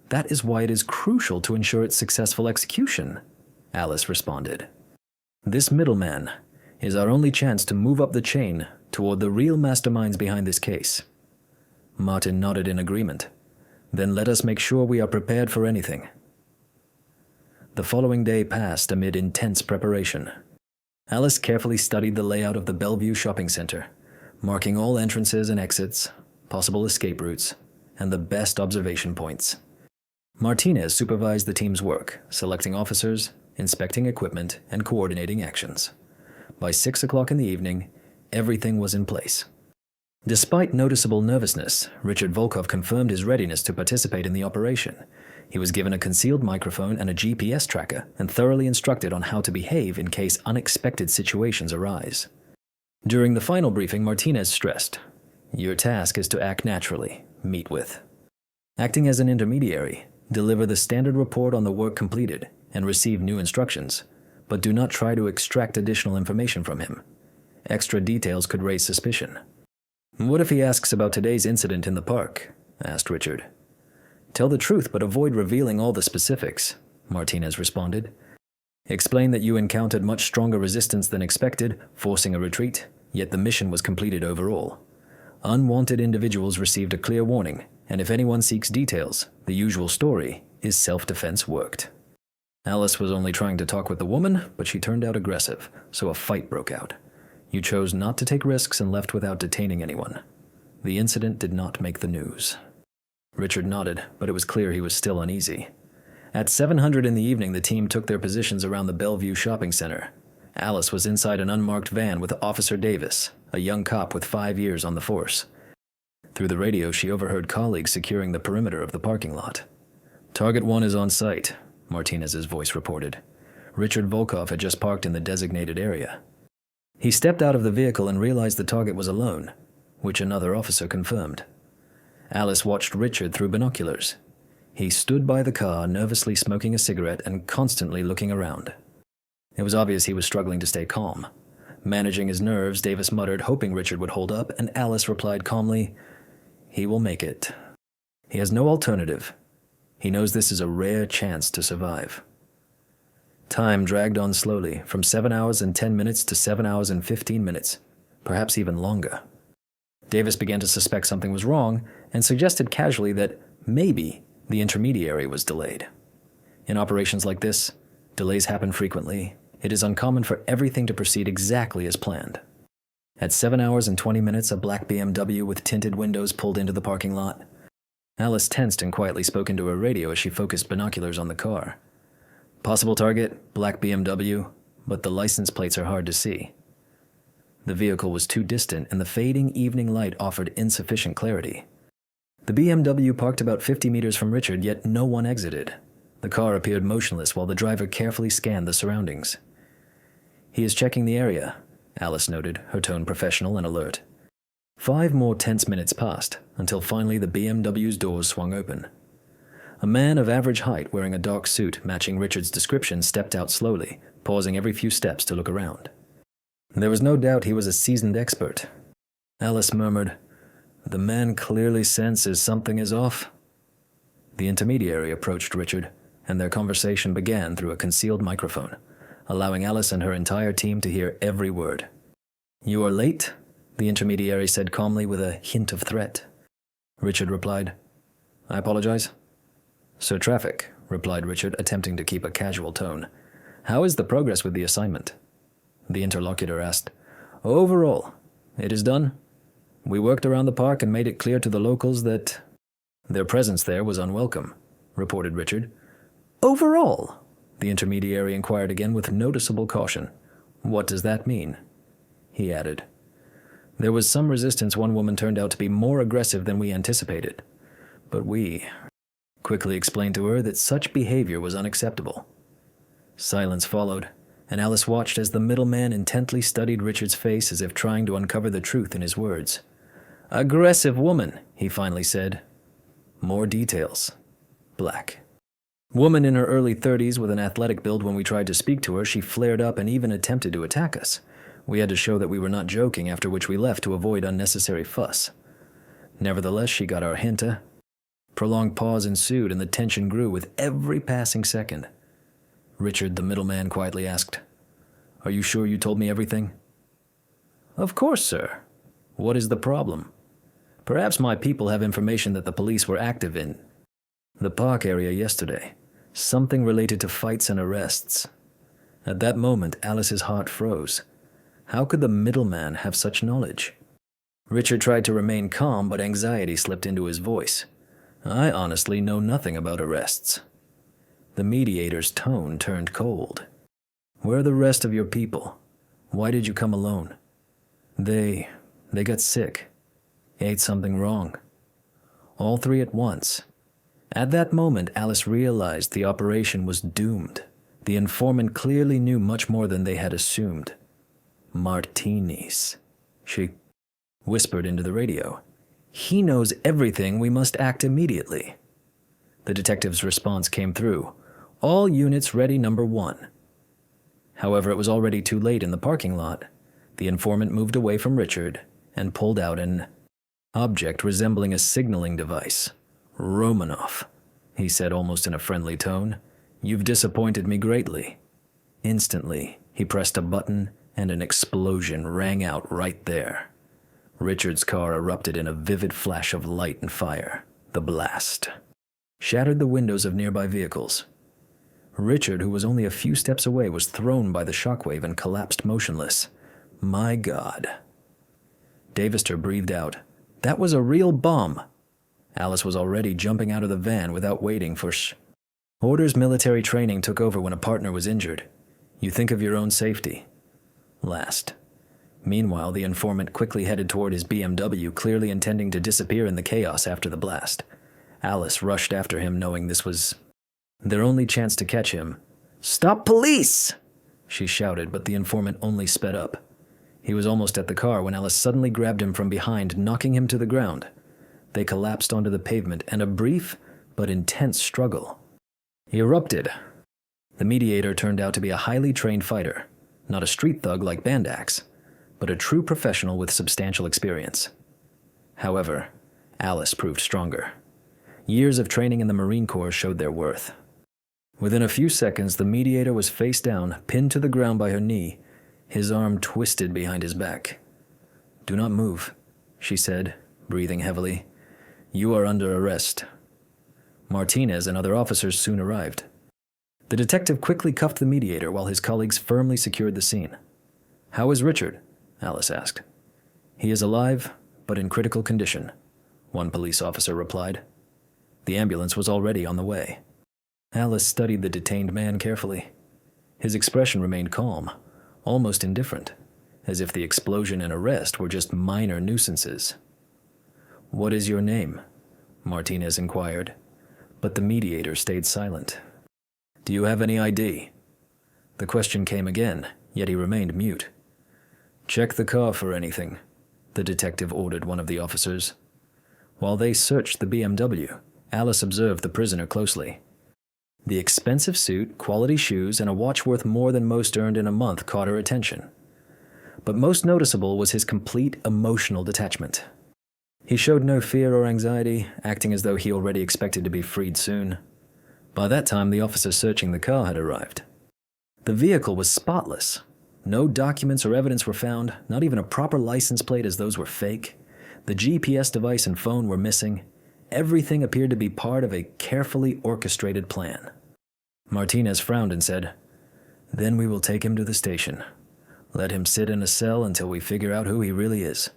That is why it is crucial to ensure its successful execution, Alice responded. This middleman is our only chance to move up the chain toward the real masterminds behind this case. Martin nodded in agreement. Then let us make sure we are prepared for anything. The following day passed amid intense preparation. Alice carefully studied the layout of the Bellevue shopping center, marking all entrances and exits, possible escape routes, and the best observation points. Martinez supervised the team's work, selecting officers, inspecting equipment, and coordinating actions. By 6 o'clock in the evening, everything was in place. Despite noticeable nervousness, Richard Volkov confirmed his readiness to participate in the operation. He was given a concealed microphone and a GPS tracker and thoroughly instructed on how to behave in case unexpected situations arise. During the final briefing, Martinez stressed, "Your task is to act naturally, meet with. Acting as an intermediary, deliver the standard report on the work completed and receive new instructions, but do not try to extract additional information from him. Extra details could raise suspicion." "What if he asks about today's incident in the park?" asked Richard. "Tell the truth, but avoid revealing all the specifics," Martinez responded. "Explain that you encountered much stronger resistance than expected, forcing a retreat, yet the mission was completed overall. Unwanted individuals received a clear warning, and if anyone seeks details, the usual story is self-defense worked." Alice was only trying to talk with the woman, but she turned out aggressive, so a fight broke out. "You chose not to take risks and left without detaining anyone. The incident did not make the news." Richard nodded, but it was clear he was still uneasy. At 700 in the evening, the team took their positions around the Bellevue shopping center. Alice was inside an unmarked van with Officer Davis, a young cop with 5 years on the force. Through the radio, she overheard colleagues securing the perimeter of the parking lot. "Target 1 is on site," Martinez's voice reported. Richard Volkov had just parked in the designated area. He stepped out of the vehicle and realized the target was alone, which another officer confirmed. Alice watched Richard through binoculars. He stood by the car, nervously smoking a cigarette and constantly looking around. It was obvious he was struggling to stay calm. Managing his nerves, Davis muttered, hoping Richard would hold up, and Alice replied calmly, "He will make it. He has no alternative. He knows this is a rare chance to survive." Time dragged on slowly, from 7 hours and 10 minutes to 7 hours and 15 minutes, perhaps even longer. Davis began to suspect something was wrong and suggested casually that maybe the intermediary was delayed. In operations like this, delays happen frequently. It is uncommon for everything to proceed exactly as planned. At 7 hours and 20 minutes, a black BMW with tinted windows pulled into the parking lot. Alice tensed and quietly spoke into her radio as she focused binoculars on the car. "Possible target, black BMW, but the license plates are hard to see." The vehicle was too distant and the fading evening light offered insufficient clarity. The BMW parked about 50 meters from Richard, yet no one exited. The car appeared motionless while the driver carefully scanned the surroundings. "He is checking the area," Alice noted, her tone professional and alert. 5 more tense minutes passed, until finally the BMW's doors swung open. A man of average height wearing a dark suit matching Richard's description stepped out slowly, pausing every few steps to look around. There was no doubt he was a seasoned expert. Alice murmured, "The man clearly senses something is off." The intermediary approached Richard, and their conversation began through a concealed microphone, allowing Alice and her entire team to hear every word. "You are late," the intermediary said calmly with a hint of threat. Richard replied, "I apologize." "Sir Traffic," replied Richard, attempting to keep a casual tone. "How is the progress with the assignment?" The interlocutor asked, "Overall, it is done. We worked around the park and made it clear to the locals that their presence there was unwelcome," reported Richard. "Overall?" the intermediary inquired again with noticeable caution. "What does that mean?" he added. "There was some resistance. One woman turned out to be more aggressive than we anticipated, but we quickly explained to her that such behavior was unacceptable." Silence followed, and Alice watched as the middleman intently studied Richard's face as if trying to uncover the truth in his words. "Aggressive woman," he finally said. "More details." Black. "Woman in her early 30s with an athletic build. When we tried to speak to her, she flared up and even attempted to attack us. We had to show that we were not joking, after which we left to avoid unnecessary fuss. Nevertheless, she got our hint. Prolonged pause ensued, and the tension grew with every passing second. Richard, the middleman, quietly asked, "Are you sure you told me everything?" "Of course, sir. What is the problem?" "Perhaps my people have information that the police were active in the park area yesterday. Something related to fights and arrests." At that moment, Alice's heart froze. How could the middleman have such knowledge? Richard tried to remain calm, but anxiety slipped into his voice. "I honestly know nothing about arrests." The mediator's tone turned cold. "Where are the rest of your people? Why did you come alone?" They got sick. Ate something wrong." All 3 at once. At that moment, Alice realized the operation was doomed. The informant clearly knew much more than they had assumed. "Martinis," she whispered into the radio. "He knows everything. We must act immediately." The detective's response came through. "All units ready, number 1. However, it was already too late in the parking lot. The informant moved away from Richard and pulled out an object resembling a signaling device. "Romanoff," he said almost in a friendly tone, "you've disappointed me greatly." Instantly, he pressed a button and an explosion rang out right there. Richard's car erupted in a vivid flash of light and fire. The blast shattered the windows of nearby vehicles. Richard, who was only a few steps away, was thrown by the shockwave and collapsed motionless. "My God." Davister breathed out. "That was a real bomb." Alice was already jumping out of the van without waiting for orders. Military training took over when a partner was injured. You think of your own safety last. Meanwhile, the informant quickly headed toward his BMW, clearly intending to disappear in the chaos after the blast. Alice rushed after him, knowing this was their only chance to catch him. "Stop, police!" she shouted, but the informant only sped up. He was almost at the car when Alice suddenly grabbed him from behind, knocking him to the ground. They collapsed onto the pavement, and a brief but intense struggle erupted. The mediator turned out to be a highly trained fighter, not a street thug like Bandax, but a true professional with substantial experience. However, Alice proved stronger. Years of training in the Marine Corps showed their worth. Within a few seconds, the mediator was face down, pinned to the ground by her knee, his arm twisted behind his back. "Do not move," she said, breathing heavily. "You are under arrest." Martinez and other officers soon arrived. The detective quickly cuffed the mediator while his colleagues firmly secured the scene. "How is Richard?" Alice asked. "He is alive, but in critical condition," one police officer replied. The ambulance was already on the way. Alice studied the detained man carefully. His expression remained calm, almost indifferent, as if the explosion and arrest were just minor nuisances. "What is your name?" Martinez inquired, but the mediator stayed silent. Do you have any ID? The question came again, yet he remained mute. Check the car for anything, the detective ordered one of the officers. While they searched the BMW, Alice observed the prisoner closely. The expensive suit, quality shoes, and a watch worth more than most earned in a month caught her attention. But most noticeable was his complete emotional detachment. He showed no fear or anxiety, acting as though he already expected to be freed soon. By that time, the officer searching the car had arrived. The vehicle was spotless. No documents or evidence were found, not even a proper license plate as those were fake. The GPS device and phone were missing. Everything appeared to be part of a carefully orchestrated plan. Martinez frowned and said, "Then we will take him to the station. Let him sit in a cell until we figure out who he really is."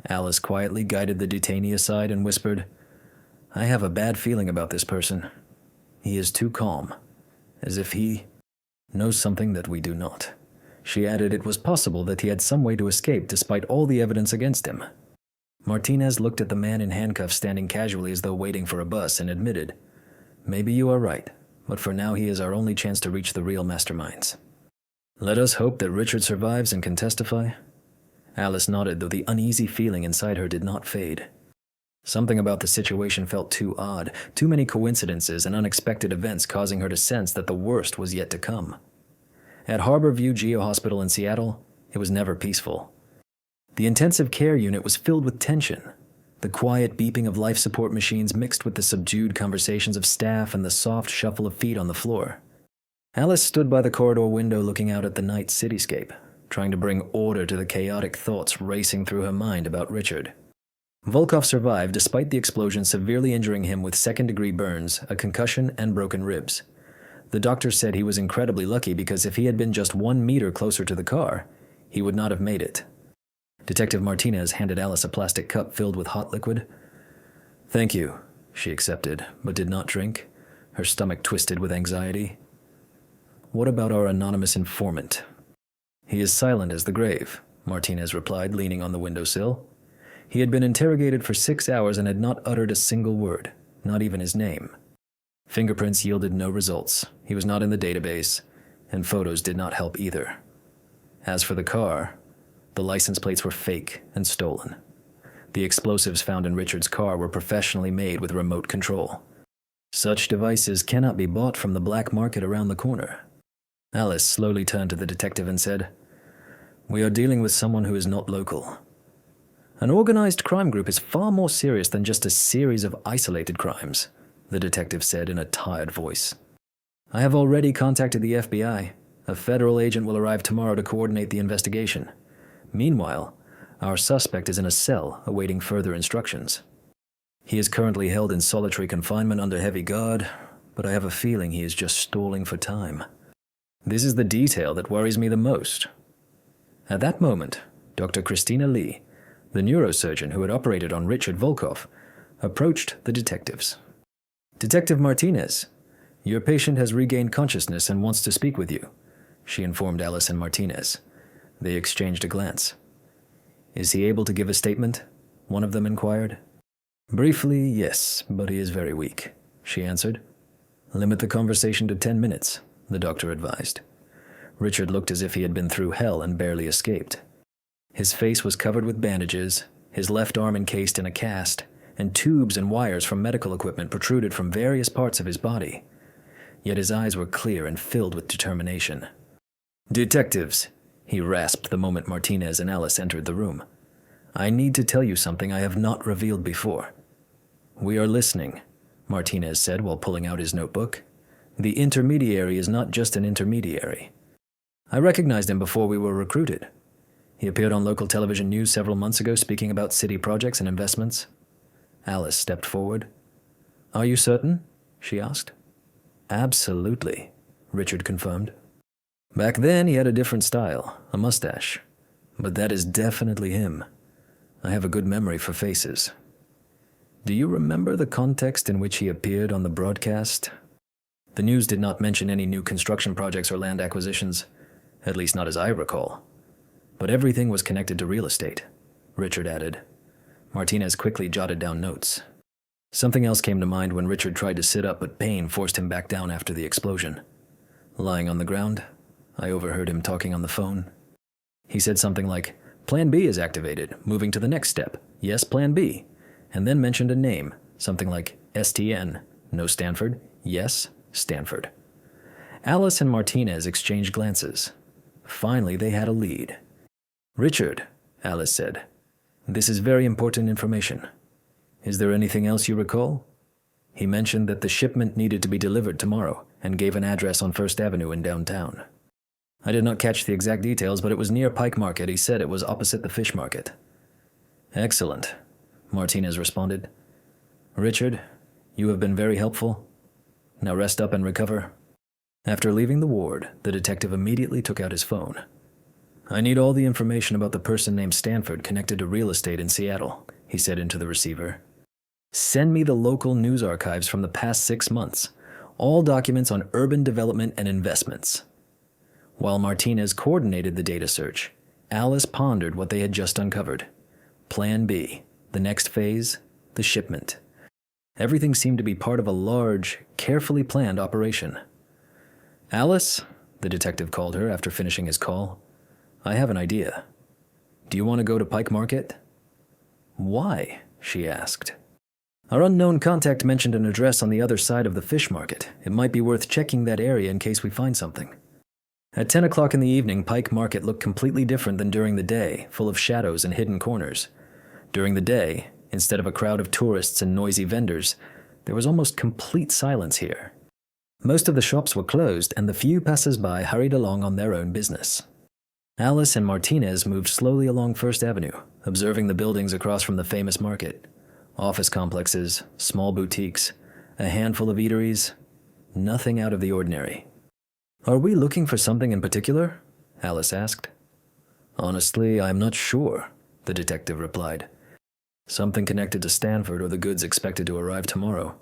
Alice quietly guided the detainee aside and whispered, "I have a bad feeling about this person. He is too calm, as if he knows something that we do not." She added it was possible that he had some way to escape despite all the evidence against him. Martinez looked at the man in handcuffs standing casually as though waiting for a bus and admitted, "Maybe you are right, but for now he is our only chance to reach the real masterminds." "Let us hope that Richard survives and can testify." Alice nodded, though the uneasy feeling inside her did not fade. Something about the situation felt too odd, too many coincidences and unexpected events causing her to sense that the worst was yet to come. At Harbor View Geo Hospital in Seattle, it was never peaceful. The intensive care unit was filled with tension. The quiet beeping of life support machines mixed with the subdued conversations of staff and the soft shuffle of feet on the floor. Alice stood by the corridor window looking out at the night cityscape, trying to bring order to the chaotic thoughts racing through her mind about Richard. Volkov survived despite the explosion severely injuring him with second-degree burns, a concussion, and broken ribs. The doctor said he was incredibly lucky because if he had been just 1 meter closer to the car, he would not have made it. Detective Martinez handed Alice a plastic cup filled with hot liquid. "Thank you," she accepted, but did not drink, her stomach twisted with anxiety. "What about our anonymous informant?" "He is silent as the grave," Martinez replied, leaning on the windowsill. He had been interrogated for 6 hours and had not uttered a single word, not even his name. Fingerprints yielded no results. He was not in the database, and photos did not help either. As for the car, the license plates were fake and stolen. The explosives found in Richard's car were professionally made with remote control. Such devices cannot be bought from the black market around the corner. Alice slowly turned to the detective and said, "We are dealing with someone who is not local. An organized crime group is far more serious than just a series of isolated crimes," the detective said in a tired voice. "I have already contacted the FBI. A federal agent will arrive tomorrow to coordinate the investigation. Meanwhile, our suspect is in a cell awaiting further instructions. He is currently held in solitary confinement under heavy guard, but I have a feeling he is just stalling for time. This is the detail that worries me the most." At that moment, Dr. Christina Lee, the neurosurgeon who had operated on Richard Volkov, approached the detectives. "Detective Martinez, your patient has regained consciousness and wants to speak with you," she informed Alice and Martinez. They exchanged a glance. "Is he able to give a statement?" one of them inquired. "Briefly, yes, but he is very weak," she answered. "Limit the conversation to 10 minutes, the doctor advised. Richard looked as if he had been through hell and barely escaped. His face was covered with bandages, his left arm encased in a cast, and tubes and wires from medical equipment protruded from various parts of his body. Yet his eyes were clear and filled with determination. "Detectives," he rasped the moment Martinez and Alice entered the room. "I need to tell you something I have not revealed before." "We are listening," Martinez said while pulling out his notebook. "The intermediary is not just an intermediary. I recognized him before we were recruited. He appeared on local television news several months ago speaking about city projects and investments." Alice stepped forward. "Are you certain?" she asked. "Absolutely," Richard confirmed. "Back then he had a different style, a mustache. But that is definitely him. I have a good memory for faces. Do you remember the context in which he appeared on the broadcast? The news did not mention any new construction projects or land acquisitions, at least not as I recall. But everything was connected to real estate," Richard added. Martinez quickly jotted down notes. Something else came to mind when Richard tried to sit up, but pain forced him back down after the explosion. Lying on the ground, I overheard him talking on the phone. He said something like, "Plan B is activated, moving to the next step. Yes, Plan B." And then mentioned a name, something like STN. No Stanford? Yes, Stanford. Alice and Martinez exchanged glances. Finally, they had a lead. "Richard," Alice said, "this is very important information. Is there anything else you recall?" He mentioned that the shipment needed to be delivered tomorrow and gave an address on First Avenue in downtown. I did not catch the exact details, but it was near Pike Market. He said it was opposite the fish market. "Excellent," Martinez responded. "Richard, you have been very helpful. Now rest up and recover." After leaving the ward, the detective immediately took out his phone. "I need all the information about the person named Stanford connected to real estate in Seattle," he said into the receiver. "Send me the local news archives from the past 6 months, all documents on urban development and investments." While Martinez coordinated the data search, Alice pondered what they had just uncovered. Plan B, the next phase, the shipment. Everything seemed to be part of a large, carefully planned operation. "Alice," the detective called her after finishing his call, "I have an idea. Do you want to go to Pike Market?" "Why?" she asked. "Our unknown contact mentioned an address on the other side of the fish market. It might be worth checking that area in case we find something." At 10 o'clock in the evening, Pike Market looked completely different than during the day, full of shadows and hidden corners. During the day, instead of a crowd of tourists and noisy vendors, there was almost complete silence here. Most of the shops were closed, and the few passers-by hurried along on their own business. Alice and Martinez moved slowly along First Avenue, observing the buildings across from the famous market. Office complexes, small boutiques, a handful of eateries, nothing out of the ordinary. "Are we looking for something in particular?" Alice asked. "Honestly, I'm not sure," the detective replied. "Something connected to Stanford or the goods expected to arrive tomorrow."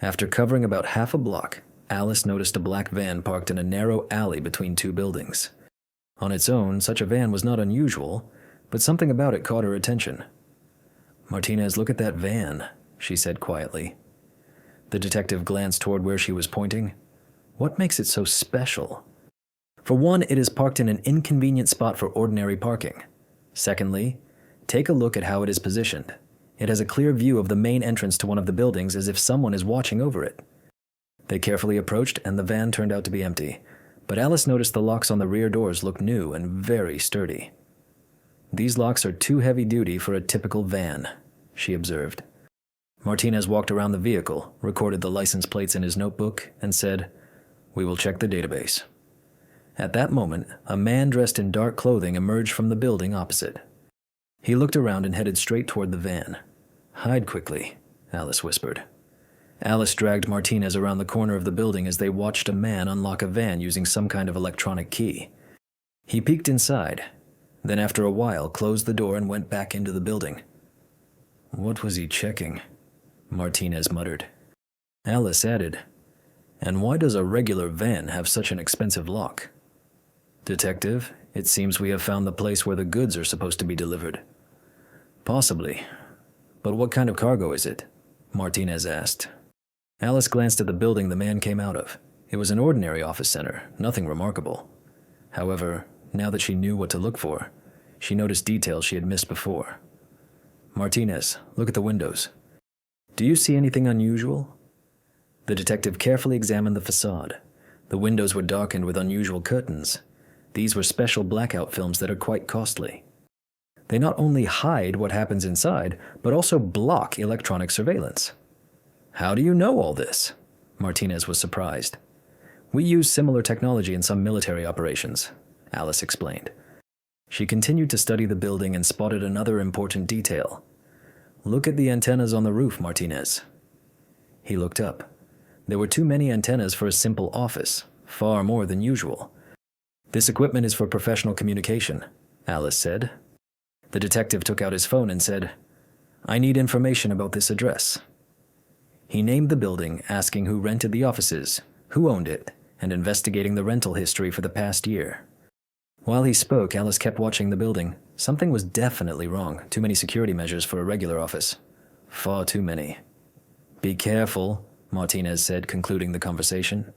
After covering about half a block, Alice noticed a black van parked in a narrow alley between two buildings. On its own, such a van was not unusual, but something about it caught her attention. "Martinez, look at that van," she said quietly. The detective glanced toward where she was pointing. "What makes it so special?" "For one, it is parked in an inconvenient spot for ordinary parking. Secondly, take a look at how it is positioned. It has a clear view of the main entrance to one of the buildings as if someone is watching over it." They carefully approached, and the van turned out to be empty, but Alice noticed the locks on the rear doors looked new and very sturdy. "These locks are too heavy-duty for a typical van," she observed. Martinez walked around the vehicle, recorded the license plates in his notebook, and said, "We will check the database." At that moment, a man dressed in dark clothing emerged from the building opposite. He looked around and headed straight toward the van. "Hide quickly," Alice whispered. Alice dragged Martinez around the corner of the building as they watched a man unlock a van using some kind of electronic key. He peeked inside, then after a while closed the door and went back into the building. "What was he checking?" Martinez muttered. Alice added, "And why does a regular van have such an expensive lock?" "Detective, it seems we have found the place where the goods are supposed to be delivered." "Possibly. But what kind of cargo is it?" Martinez asked. Alice glanced at the building the man came out of. It was an ordinary office center, nothing remarkable. However, now that she knew what to look for, she noticed details she had missed before. "Martinez, look at the windows. Do you see anything unusual?" The detective carefully examined the facade. The windows were darkened with unusual curtains. These were special blackout films that are quite costly. They not only hide what happens inside, but also block electronic surveillance. "How do you know all this?" Martinez was surprised. "We use similar technology in some military operations," Alice explained. She continued to study the building and spotted another important detail. "Look at the antennas on the roof, Martinez." He looked up. There were too many antennas for a simple office, far more than usual. "This equipment is for professional communication," Alice said. The detective took out his phone and said, "I need information about this address." He named the building, asking who rented the offices, who owned it, and investigating the rental history for the past year. While he spoke, Alice kept watching the building. Something was definitely wrong. Too many security measures for a regular office. Far too many. Be careful, Martinez said, concluding the conversation.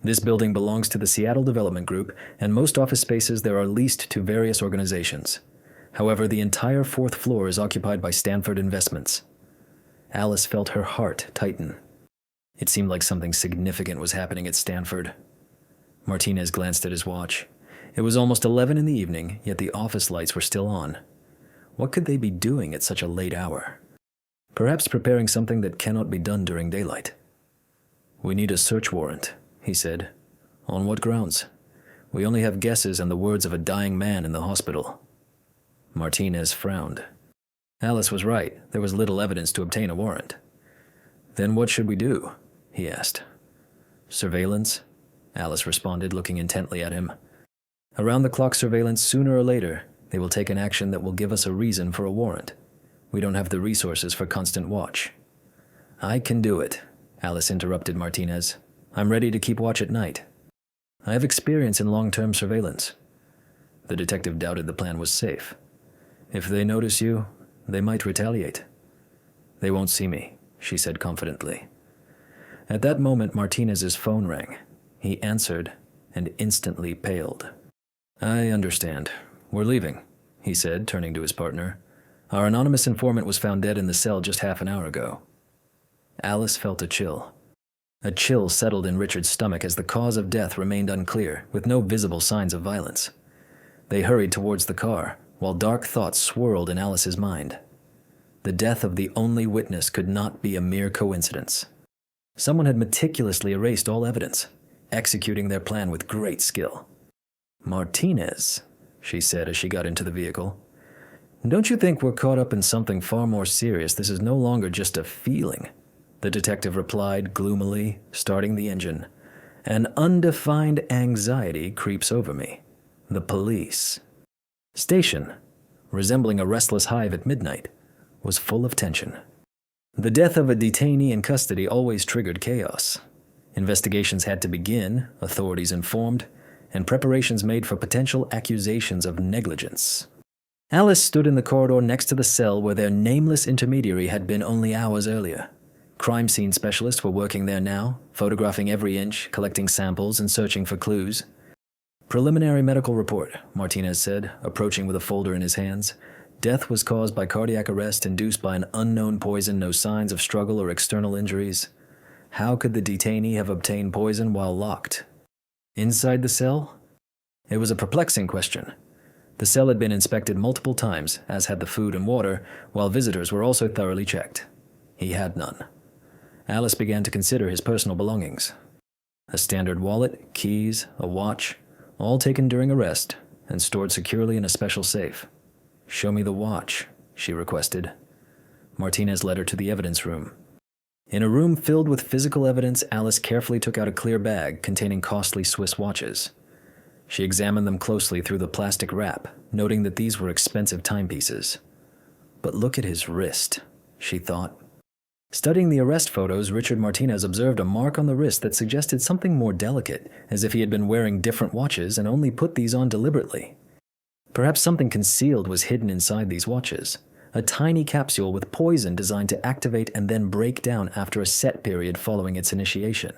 This building belongs to the Seattle Development Group, and most office spaces there are leased to various organizations. However, the entire 4th floor is occupied by Stanford Investments. Alice felt her heart tighten. It seemed like something significant was happening at Stanford. Martinez glanced at his watch. It was almost 11 in the evening, yet the office lights were still on. What could they be doing at such a late hour? Perhaps preparing something that cannot be done during daylight. We need a search warrant, he said. On what grounds? We only have guesses and the words of a dying man in the hospital. Martinez frowned. Alice was right. There was little evidence to obtain a warrant. Then what should we do? He asked. Surveillance? Alice responded, looking intently at him. Around-the-clock surveillance, sooner or later, they will take an action that will give us a reason for a warrant. We don't have the resources for constant watch. I can do it, Alice interrupted Martinez. I'm ready to keep watch at night. I have experience in long-term surveillance. The detective doubted the plan was safe. If they notice you, they might retaliate. They won't see me, she said confidently. At that moment, Martinez's phone rang. He answered and instantly paled. I understand. We're leaving, he said, turning to his partner. Our anonymous informant was found dead in the cell just half an hour ago. Alice felt a chill. A chill settled in Richard's stomach as the cause of death remained unclear, with no visible signs of violence. They hurried towards the car, while dark thoughts swirled in Alice's mind. The death of the only witness could not be a mere coincidence. Someone had meticulously erased all evidence, executing their plan with great skill. Martinez, she said as she got into the vehicle. Don't you think we're caught up in something far more serious? This is no longer just a feeling, the detective replied gloomily, starting the engine. An undefined anxiety creeps over me. The police. Station, resembling a restless hive at midnight, was full of tension. The death of a detainee in custody always triggered chaos. Investigations had to begin, authorities informed, and preparations made for potential accusations of negligence. Alice stood in the corridor next to the cell where their nameless intermediary had been only hours earlier. Crime scene specialists were working there now, photographing every inch, collecting samples, and searching for clues. Preliminary medical report, Martinez said, approaching with a folder in his hands. Death was caused by cardiac arrest induced by an unknown poison, no signs of struggle or external injuries. How could the detainee have obtained poison while locked? Inside the cell? It was a perplexing question. The cell had been inspected multiple times, as had the food and water, while visitors were also thoroughly checked. He had none. Alice began to consider his personal belongings. A standard wallet, keys, a watch, all taken during arrest and stored securely in a special safe. Show me the watch, she requested. Martinez led her to the evidence room. In a room filled with physical evidence, Alice carefully took out a clear bag containing costly Swiss watches. She examined them closely through the plastic wrap, noting that these were expensive timepieces. But look at his wrist, she thought. Studying the arrest photos, Richard Martinez observed a mark on the wrist that suggested something more delicate, as if he had been wearing different watches and only put these on deliberately. Perhaps something concealed was hidden inside these watches, a tiny capsule with poison designed to activate and then break down after a set period following its initiation.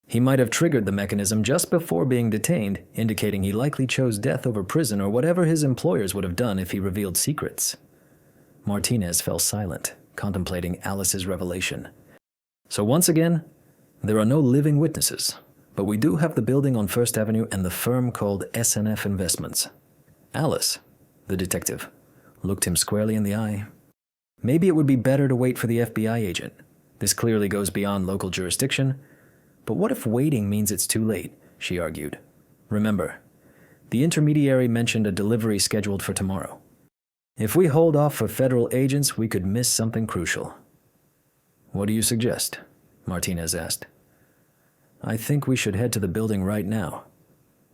He might have triggered the mechanism just before being detained, indicating he likely chose death over prison or whatever his employers would have done if he revealed secrets. Martinez fell silent, contemplating Alice's revelation. So once again, there are no living witnesses, but we do have the building on First Avenue and the firm called SNF Investments. Alice, the detective, looked him squarely in the eye. Maybe it would be better to wait for the FBI agent. This clearly goes beyond local jurisdiction. But what if waiting means it's too late, she argued. Remember, the intermediary mentioned a delivery scheduled for tomorrow. If we hold off for federal agents, we could miss something crucial. What do you suggest? Martinez asked. I think we should head to the building right now.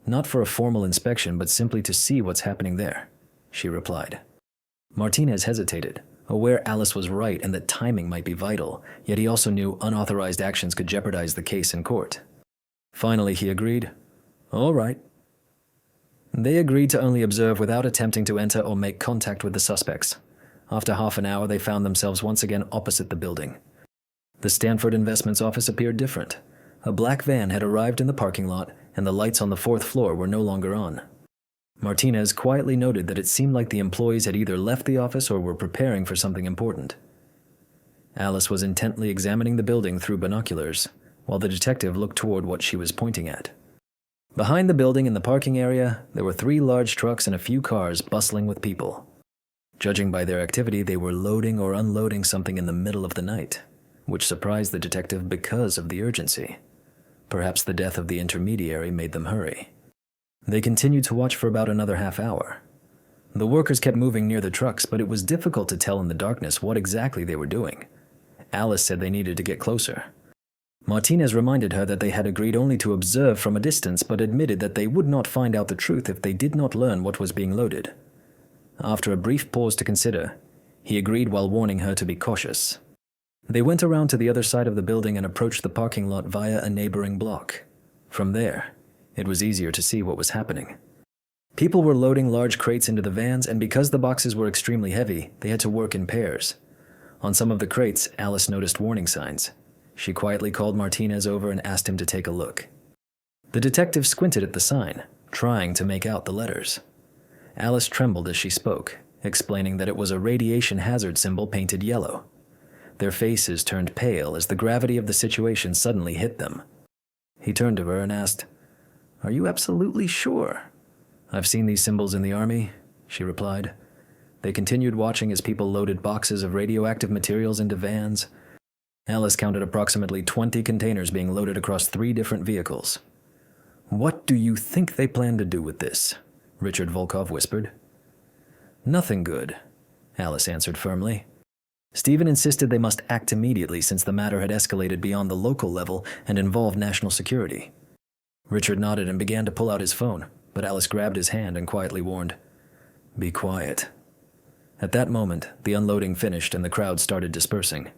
Not for a formal inspection, but simply to see what's happening there, she replied. Martinez hesitated, aware Alice was right and that timing might be vital, yet he also knew unauthorized actions could jeopardize the case in court. Finally, he agreed. All right. They agreed to only observe without attempting to enter or make contact with the suspects. After half an hour, they found themselves once again opposite the building. The Stanford Investments office appeared different. A black van had arrived in the parking lot, and the lights on the fourth floor were no longer on. Martinez quietly noted that it seemed like the employees had either left the office or were preparing for something important. Alice was intently examining the building through binoculars, while the detective looked toward what she was pointing at. Behind the building in the parking area, there were 3 large trucks and a few cars bustling with people. Judging by their activity, they were loading or unloading something in the middle of the night, which surprised the detective because of the urgency. Perhaps the death of the intermediary made them hurry. They continued to watch for about another half hour. The workers kept moving near the trucks, but it was difficult to tell in the darkness what exactly they were doing. Alice said they needed to get closer. Martinez reminded her that they had agreed only to observe from a distance, but admitted that they would not find out the truth if they did not learn what was being loaded. After a brief pause to consider, he agreed while warning her to be cautious. They went around to the other side of the building and approached the parking lot via a neighboring block. From there, it was easier to see what was happening. People were loading large crates into the vans, and because the boxes were extremely heavy, they had to work in pairs. On some of the crates, Alice noticed warning signs. She quietly called Martinez over and asked him to take a look. The detective squinted at the sign, trying to make out the letters. Alice trembled as she spoke, explaining that it was a radiation hazard symbol painted yellow. Their faces turned pale as the gravity of the situation suddenly hit them. He turned to her and asked, "Are you absolutely sure?" "I've seen these symbols in the Army," she replied. They continued watching as people loaded boxes of radioactive materials into vans. Alice counted approximately 20 containers being loaded across 3 different vehicles. "What do you think they plan to do with this?" Richard Volkov whispered. "Nothing good," Alice answered firmly. Stephen insisted they must act immediately since the matter had escalated beyond the local level and involved national security. Richard nodded and began to pull out his phone, but Alice grabbed his hand and quietly warned, "Be quiet." At that moment, the unloading finished and the crowd started dispersing.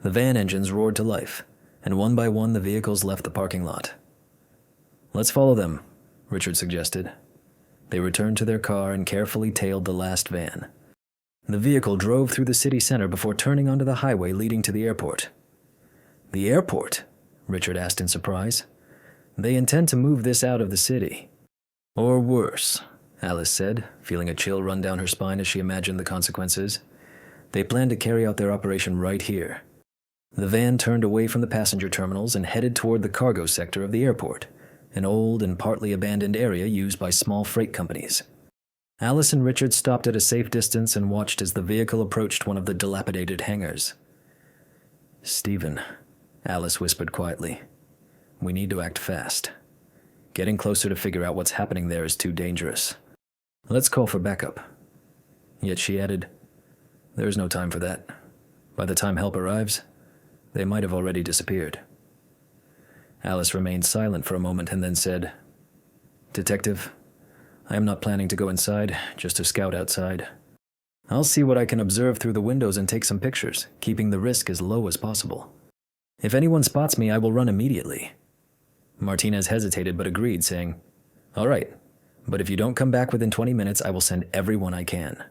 The van engines roared to life, and one by one the vehicles left the parking lot. "Let's follow them," Richard suggested. They returned to their car and carefully tailed the last van. The vehicle drove through the city center before turning onto the highway leading to the airport. "The airport?" Richard asked in surprise. "They intend to move this out of the city." "Or worse," Alice said, feeling a chill run down her spine as she imagined the consequences. "They plan to carry out their operation right here." The van turned away from the passenger terminals and headed toward the cargo sector of the airport, an old and partly abandoned area used by small freight companies. Alice and Richard stopped at a safe distance and watched as the vehicle approached one of the dilapidated hangars. "Stephen," Alice whispered quietly, "we need to act fast. Getting closer to figure out what's happening there is too dangerous. Let's call for backup." Yet she added, "There is no time for that. By the time help arrives, they might have already disappeared." Alice remained silent for a moment and then said, "Detective, I am not planning to go inside, just to scout outside. I'll see what I can observe through the windows and take some pictures, keeping the risk as low as possible. If anyone spots me, I will run immediately." Martinez hesitated but agreed, saying, "All right, but if you don't come back within 20 minutes, I will send everyone I can."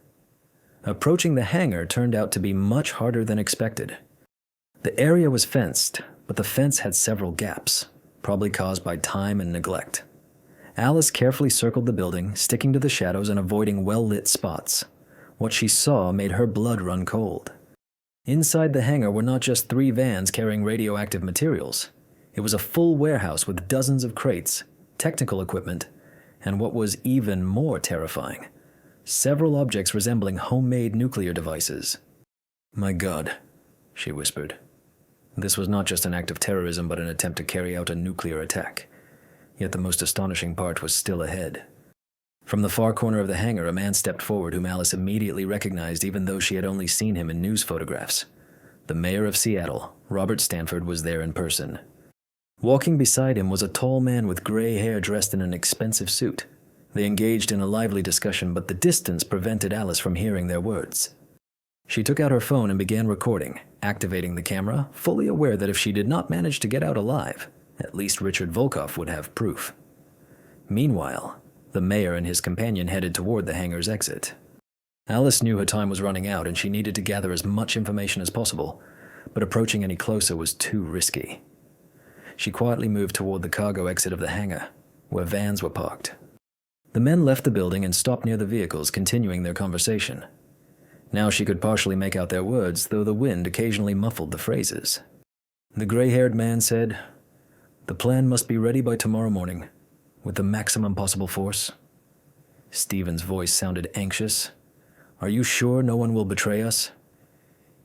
Approaching the hangar turned out to be much harder than expected. The area was fenced, but the fence had several gaps, probably caused by time and neglect. Alice carefully circled the building, sticking to the shadows and avoiding well-lit spots. What she saw made her blood run cold. Inside the hangar were not just 3 vans carrying radioactive materials. It was a full warehouse with dozens of crates, technical equipment, and what was even more terrifying, several objects resembling homemade nuclear devices. "My God," she whispered. This was not just an act of terrorism but an attempt to carry out a nuclear attack. Yet the most astonishing part was still ahead. From the far corner of the hangar, a man stepped forward whom Alice immediately recognized even though she had only seen him in news photographs. The mayor of Seattle, Robert Stanford, was there in person. Walking beside him was a tall man with gray hair dressed in an expensive suit. They engaged in a lively discussion, but the distance prevented Alice from hearing their words. She took out her phone and began recording, activating the camera, fully aware that if she did not manage to get out alive, at least Richard Volkov would have proof. Meanwhile, the mayor and his companion headed toward the hangar's exit. Alice knew her time was running out and she needed to gather as much information as possible, but approaching any closer was too risky. She quietly moved toward the cargo exit of the hangar, where vans were parked. The men left the building and stopped near the vehicles, continuing their conversation. Now she could partially make out their words, though the wind occasionally muffled the phrases. The gray-haired man said, "The plan must be ready by tomorrow morning, with the maximum possible force." Stephen's voice sounded anxious. "Are you sure no one will betray us?"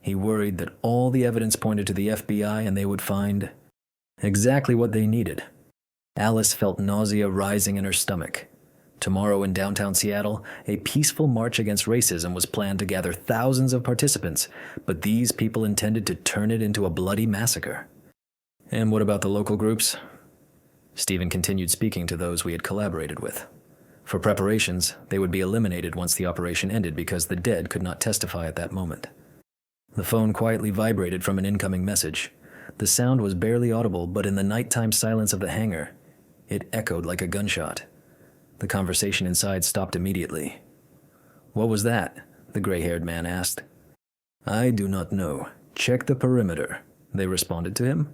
He worried that all the evidence pointed to the FBI and they would find exactly what they needed. Alice felt nausea rising in her stomach. Tomorrow in downtown Seattle, a peaceful march against racism was planned to gather thousands of participants, but these people intended to turn it into a bloody massacre. "And what about the local groups?" Stephen continued speaking to those we had collaborated with. For preparations, they would be eliminated once the operation ended because the dead could not testify at that moment. The phone quietly vibrated from an incoming message. The sound was barely audible, but in the nighttime silence of the hangar, it echoed like a gunshot. The conversation inside stopped immediately. "What was that?" the gray-haired man asked. "I do not know. Check the perimeter," they responded to him.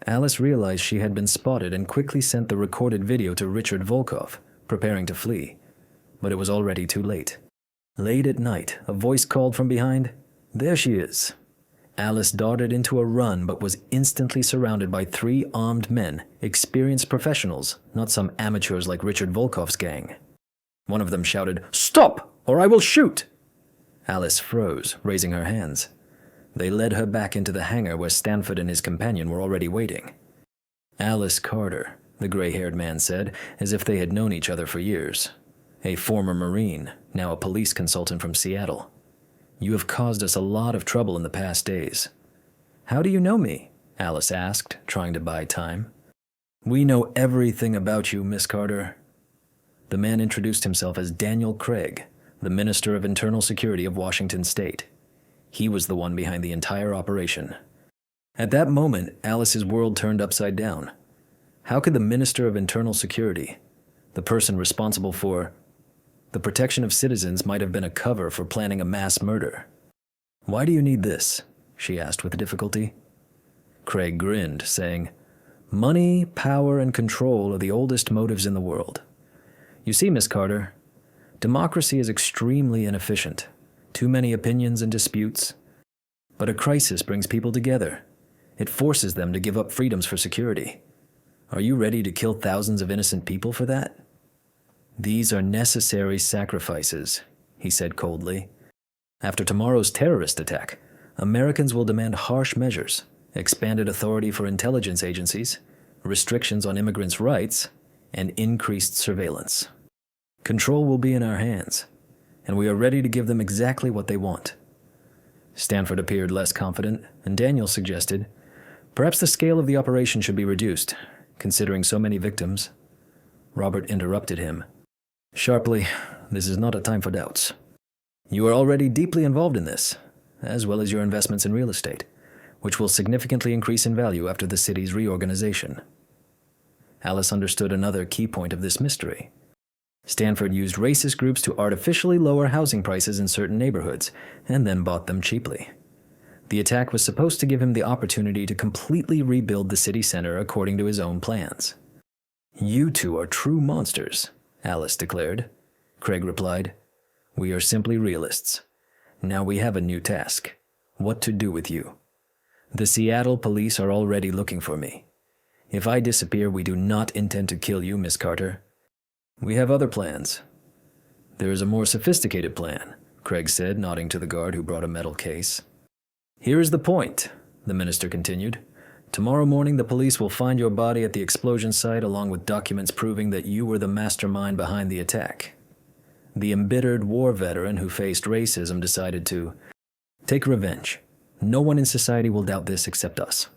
Alice realized she had been spotted and quickly sent the recorded video to Richard Volkov, preparing to flee. But it was already too late. Late at night, a voice called from behind, "There she is." Alice darted into a run but was instantly surrounded by 3 armed men, experienced professionals, not some amateurs like Richard Volkov's gang. One of them shouted, "Stop, or I will shoot!" Alice froze, raising her hands. They led her back into the hangar where Stanford and his companion were already waiting. "Alice Carter," the gray-haired man said, as if they had known each other for years. "A former Marine, now a police consultant from Seattle. You have caused us a lot of trouble in the past days." "How do you know me?" Alice asked, trying to buy time. "We know everything about you, Miss Carter." The man introduced himself as Daniel Craig, the Minister of Internal Security of Washington State. He was the one behind the entire operation. At that moment, Alice's world turned upside down. How could the Minister of Internal Security, the person responsible for the protection of citizens, might have been a cover for planning a mass murder? "Why do you need this?" she asked with difficulty. Craig grinned, saying, "Money, power, and control are the oldest motives in the world. You see, Miss Carter, democracy is extremely inefficient. Too many opinions and disputes. But a crisis brings people together. It forces them to give up freedoms for security. Are you ready to kill thousands of innocent people for that?" "These are necessary sacrifices," he said coldly. "After tomorrow's terrorist attack, Americans will demand harsh measures, expanded authority for intelligence agencies, restrictions on immigrants' rights, and increased surveillance. Control will be in our hands, and we are ready to give them exactly what they want." Stanford appeared less confident, and Daniel suggested, "Perhaps the scale of the operation should be reduced, considering so many victims." Robert interrupted him. Sharply, "This is not a time for doubts. You are already deeply involved in this, as well as your investments in real estate, which will significantly increase in value after the city's reorganization." Alice understood another key point of this mystery. Stanford used racist groups to artificially lower housing prices in certain neighborhoods, and then bought them cheaply. The attack was supposed to give him the opportunity to completely rebuild the city center according to his own plans. "You two are true monsters," Alice declared. Craig replied, "We are simply realists. Now we have a new task. What to do with you. The Seattle police are already looking for me. If I disappear, we do not intend to kill you, Miss Carter. We have other plans." "There is a more sophisticated plan," Craig said, nodding to the guard who brought a metal case. "Here is the point," the minister continued. "Tomorrow morning the police will find your body at the explosion site along with documents proving that you were the mastermind behind the attack." The embittered war veteran who faced racism decided to take revenge. "No one in society will doubt this except us.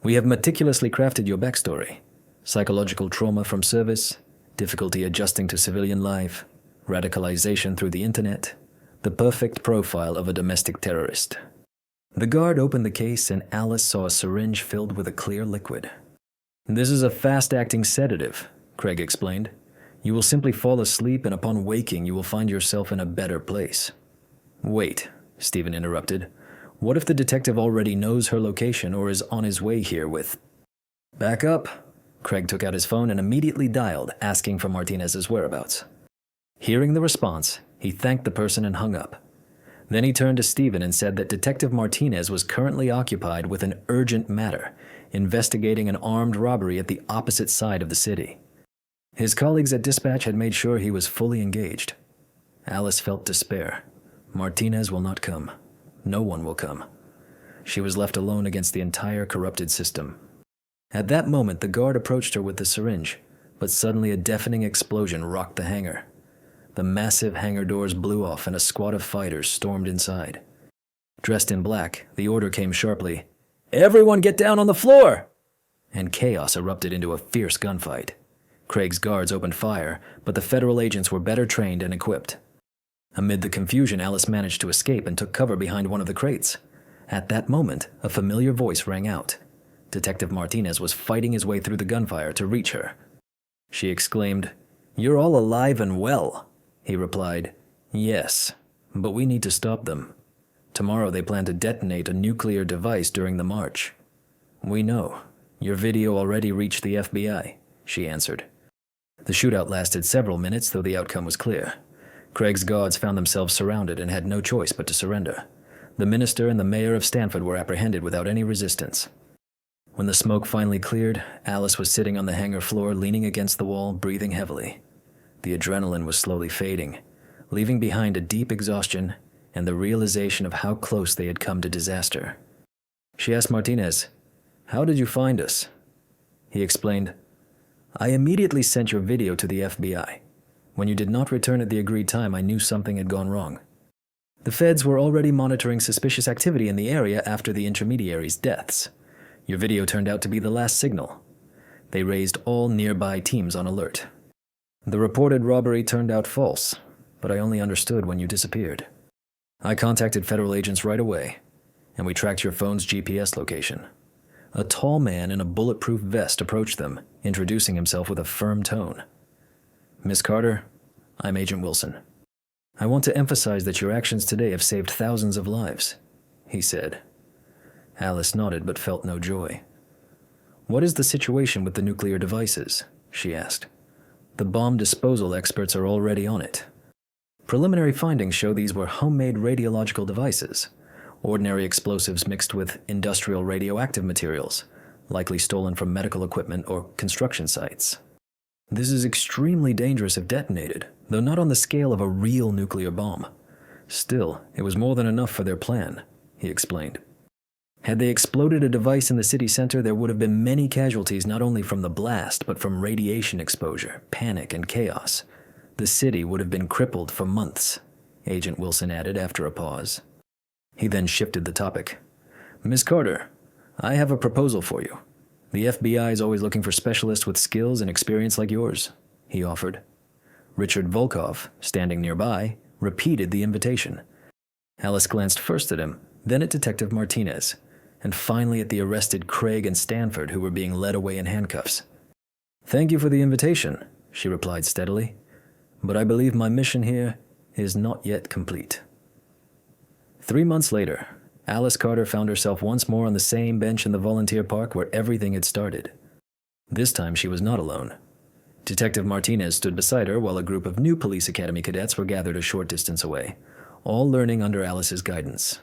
We have meticulously crafted your backstory. Psychological trauma from service, difficulty adjusting to civilian life, radicalization through the internet, the perfect profile of a domestic terrorist." The guard opened the case and Alice saw a syringe filled with a clear liquid. "This is a fast-acting sedative," Craig explained. "You will simply fall asleep, and upon waking you will find yourself in a better place." "Wait," Stephen interrupted. What if the detective already knows her location or is on his way here with... Back up. Craig took out his phone and immediately dialed, asking for Martinez's whereabouts. Hearing the response, he thanked the person and hung up. Then he turned to Stephen and said that Detective Martinez was currently occupied with an urgent matter, investigating an armed robbery at the opposite side of the city. His colleagues at dispatch had made sure he was fully engaged. Alice felt despair. Martinez will not come. No one will come. She was left alone against the entire corrupted system. At that moment, the guard approached her with the syringe, but suddenly a deafening explosion rocked the hangar. The massive hangar doors blew off and a squad of fighters stormed inside. Dressed in black, the order came sharply, "Everyone get down on the floor!" And chaos erupted into a fierce gunfight. Craig's guards opened fire, but the federal agents were better trained and equipped. Amid the confusion, Alice managed to escape and took cover behind one of the crates. At that moment, a familiar voice rang out. Detective Martinez was fighting his way through the gunfire to reach her. She exclaimed, "You're all alive and well." He replied, "Yes, but we need to stop them. Tomorrow they plan to detonate a nuclear device during the march." "We know. Your video already reached the FBI," she answered. The shootout lasted several minutes, though the outcome was clear. Craig's guards found themselves surrounded and had no choice but to surrender. The minister and the mayor of Stanford were apprehended without any resistance. When the smoke finally cleared, Alice was sitting on the hangar floor, leaning against the wall, breathing heavily. The adrenaline was slowly fading, leaving behind a deep exhaustion and the realization of how close they had come to disaster. She asked Martinez, "How did you find us?" He explained, "I immediately sent your video to the FBI. When you did not return at the agreed time, I knew something had gone wrong. The feds were already monitoring suspicious activity in the area after the intermediaries' deaths. Your video turned out to be the last signal. They raised all nearby teams on alert. The reported robbery turned out false, but I only understood when you disappeared. I contacted federal agents right away, and we tracked your phone's GPS location." A tall man in a bulletproof vest approached them, introducing himself with a firm tone. "Miss Carter, I'm Agent Wilson. I want to emphasize that your actions today have saved thousands of lives," he said. Alice nodded but felt no joy. "What is the situation with the nuclear devices?" she asked. "The bomb disposal experts are already on it. Preliminary findings show these were homemade radiological devices, ordinary explosives mixed with industrial radioactive materials, likely stolen from medical equipment or construction sites. This is extremely dangerous if detonated, though not on the scale of a real nuclear bomb. Still, it was more than enough for their plan," he explained. "Had they exploded a device in the city center, there would have been many casualties not only from the blast, but from radiation exposure, panic, and chaos. The city would have been crippled for months," Agent Wilson added after a pause. He then shifted the topic. "Miss Carter, I have a proposal for you. The FBI is always looking for specialists with skills and experience like yours," he offered. Richard Volkov, standing nearby, repeated the invitation. Alice glanced first at him, then at Detective Martinez, and finally at the arrested Craig and Stanford, who were being led away in handcuffs. "Thank you for the invitation," she replied steadily, "but I believe my mission here is not yet complete." 3 months later, Alice Carter found herself once more on the same bench in the volunteer park where everything had started. This time she was not alone. Detective Martinez stood beside her while a group of new police academy cadets were gathered a short distance away, all learning under Alice's guidance.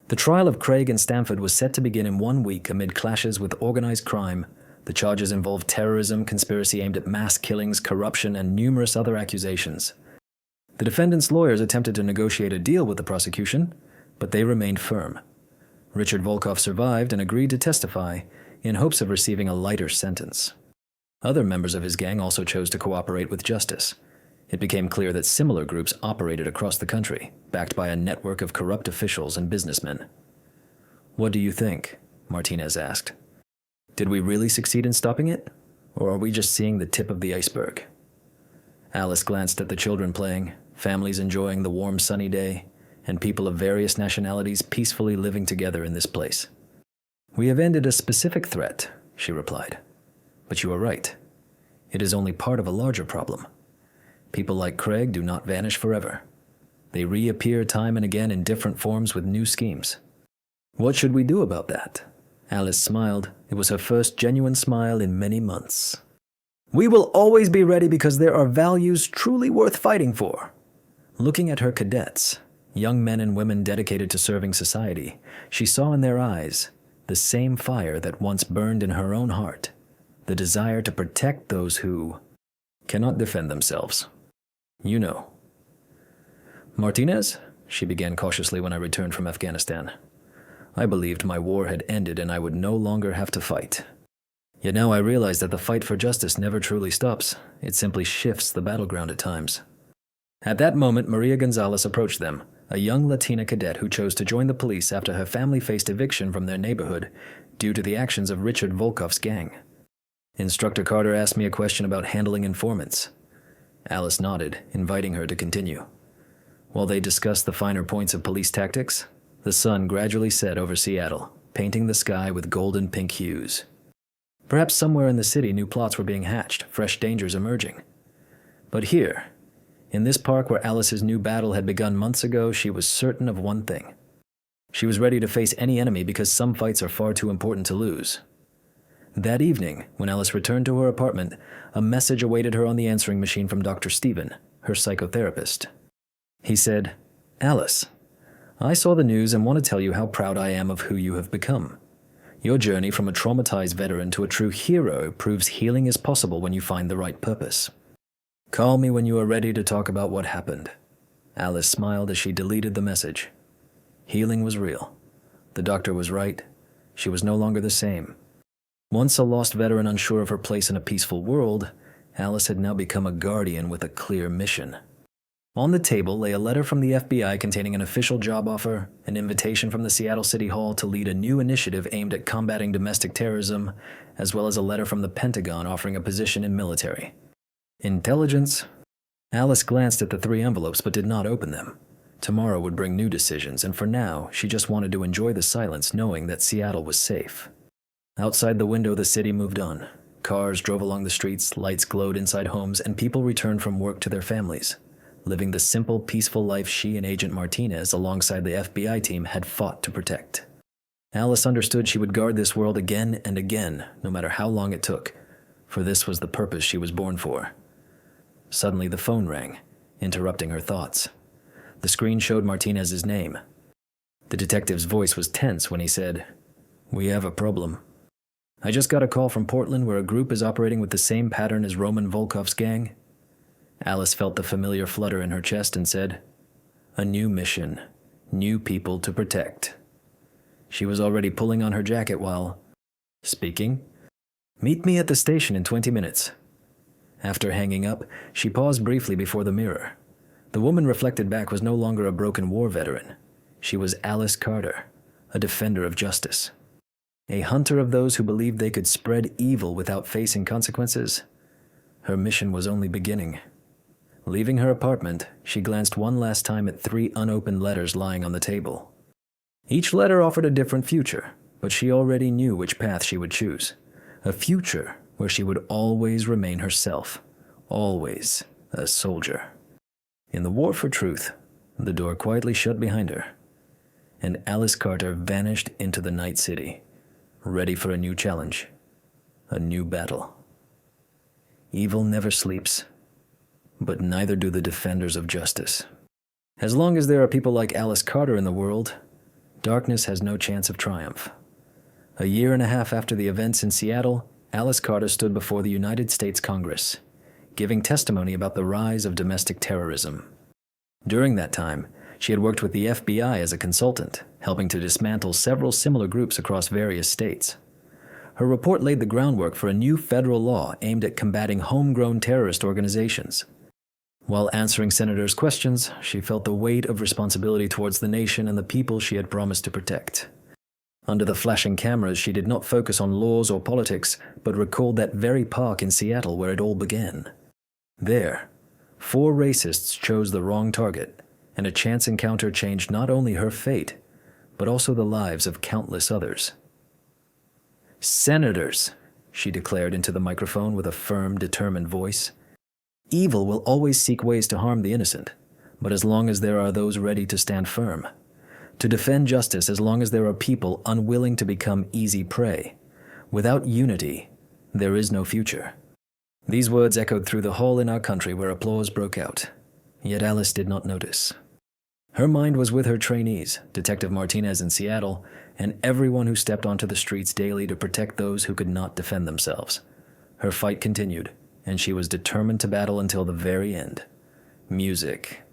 The trial of Craig and Stanford was set to begin in 1 week amid clashes with organized crime. The charges involved terrorism, conspiracy aimed at mass killings, corruption, and numerous other accusations. The defendants' lawyers attempted to negotiate a deal with the prosecution, but they remained firm. Richard Volkov survived and agreed to testify in hopes of receiving a lighter sentence. Other members of his gang also chose to cooperate with justice. It became clear that similar groups operated across the country, backed by a network of corrupt officials and businessmen. "What do you think?" Martinez asked. "Did we really succeed in stopping it? Or are we just seeing the tip of the iceberg?" Alice glanced at the children playing, families enjoying the warm sunny day, and people of various nationalities peacefully living together in this place. "We have ended a specific threat," she replied. "But you are right. It is only part of a larger problem. People like Craig do not vanish forever. They reappear time and again in different forms with new schemes. What should we do about that? Alice smiled. It was her first genuine smile in many months. We will always be ready because there are values truly worth fighting for. Looking at her cadets, young men and women dedicated to serving society, she saw in their eyes the same fire that once burned in her own heart, the desire to protect those who cannot defend themselves. You know. Martinez, she began cautiously when I returned from Afghanistan. I believed my war had ended and I would no longer have to fight. Yet now I realize that the fight for justice never truly stops. It simply shifts the battleground at times. At that moment, Maria Gonzalez approached them, a young Latina cadet who chose to join the police after her family faced eviction from their neighborhood due to the actions of Richard Volkov's gang. Instructor Carter asked me a question about handling informants. Alice nodded, inviting her to continue. While they discussed the finer points of police tactics, the sun gradually set over Seattle, painting the sky with golden pink hues. Perhaps somewhere in the city new plots were being hatched, fresh dangers emerging. But here, in this park where Alice's new battle had begun months ago, she was certain of one thing. She was ready to face any enemy because some fights are far too important to lose. That evening, when Alice returned to her apartment, a message awaited her on the answering machine from Dr. Stephen, her psychotherapist. He said, Alice, I saw the news and want to tell you how proud I am of who you have become. Your journey from a traumatized veteran to a true hero proves healing is possible when you find the right purpose. Call me when you are ready to talk about what happened. Alice smiled as she deleted the message. Healing was real. The doctor was right. She was no longer the same. Once a lost veteran unsure of her place in a peaceful world, Alice had now become a guardian with a clear mission. On the table lay a letter from the FBI containing an official job offer, an invitation from the Seattle City Hall to lead a new initiative aimed at combating domestic terrorism, as well as a letter from the Pentagon offering a position in military. Intelligence? Alice glanced at the 3 envelopes but did not open them. Tomorrow would bring new decisions, and for now, she just wanted to enjoy the silence knowing that Seattle was safe. Outside the window, the city moved on. Cars drove along the streets, lights glowed inside homes, and people returned from work to their families, living the simple, peaceful life she and Agent Martinez, alongside the FBI team, had fought to protect. Alice understood she would guard this world again and again, no matter how long it took, for this was the purpose she was born for. Suddenly the phone rang, interrupting her thoughts. The screen showed Martinez's name. The detective's voice was tense when he said, "We have a problem. I just got a call from Portland where a group is operating with the same pattern as Roman Volkov's gang." Alice felt the familiar flutter in her chest and said, "A new mission, new people to protect." She was already pulling on her jacket while speaking. "Meet me at the station in 20 minutes. After hanging up, she paused briefly before the mirror. The woman reflected back was no longer a broken war veteran. She was Alice Carter, a defender of justice. A hunter of those who believed they could spread evil without facing consequences. Her mission was only beginning. Leaving her apartment, she glanced one last time at 3 unopened letters lying on the table. Each letter offered a different future, but she already knew which path she would choose. A future where she would always remain herself, always a soldier. In the war for truth, the door quietly shut behind her, and Alice Carter vanished into the night city, ready for a new challenge, a new battle. Evil never sleeps, but neither do the defenders of justice. As long as there are people like Alice Carter in the world, darkness has no chance of triumph. A year and a half after the events in Seattle, Alice Carter stood before the United States Congress, giving testimony about the rise of domestic terrorism. During that time, she had worked with the FBI as a consultant, helping to dismantle several similar groups across various states. Her report laid the groundwork for a new federal law aimed at combating homegrown terrorist organizations. While answering senators' questions, she felt the weight of responsibility towards the nation and the people she had promised to protect. Under the flashing cameras, she did not focus on laws or politics, but recalled that very park in Seattle where it all began. There, 4 racists chose the wrong target, and a chance encounter changed not only her fate, but also the lives of countless others. "Senators," she declared into the microphone with a firm, determined voice, "evil will always seek ways to harm the innocent, but as long as there are those ready to stand firm, To defend justice as long as there are people unwilling to become easy prey. Without unity, there is no future. These words echoed through the hall in our country where applause broke out. Yet Alice did not notice. Her mind was with her trainees, Detective Martinez in Seattle, and everyone who stepped onto the streets daily to protect those who could not defend themselves. Her fight continued, and she was determined to battle until the very end. Music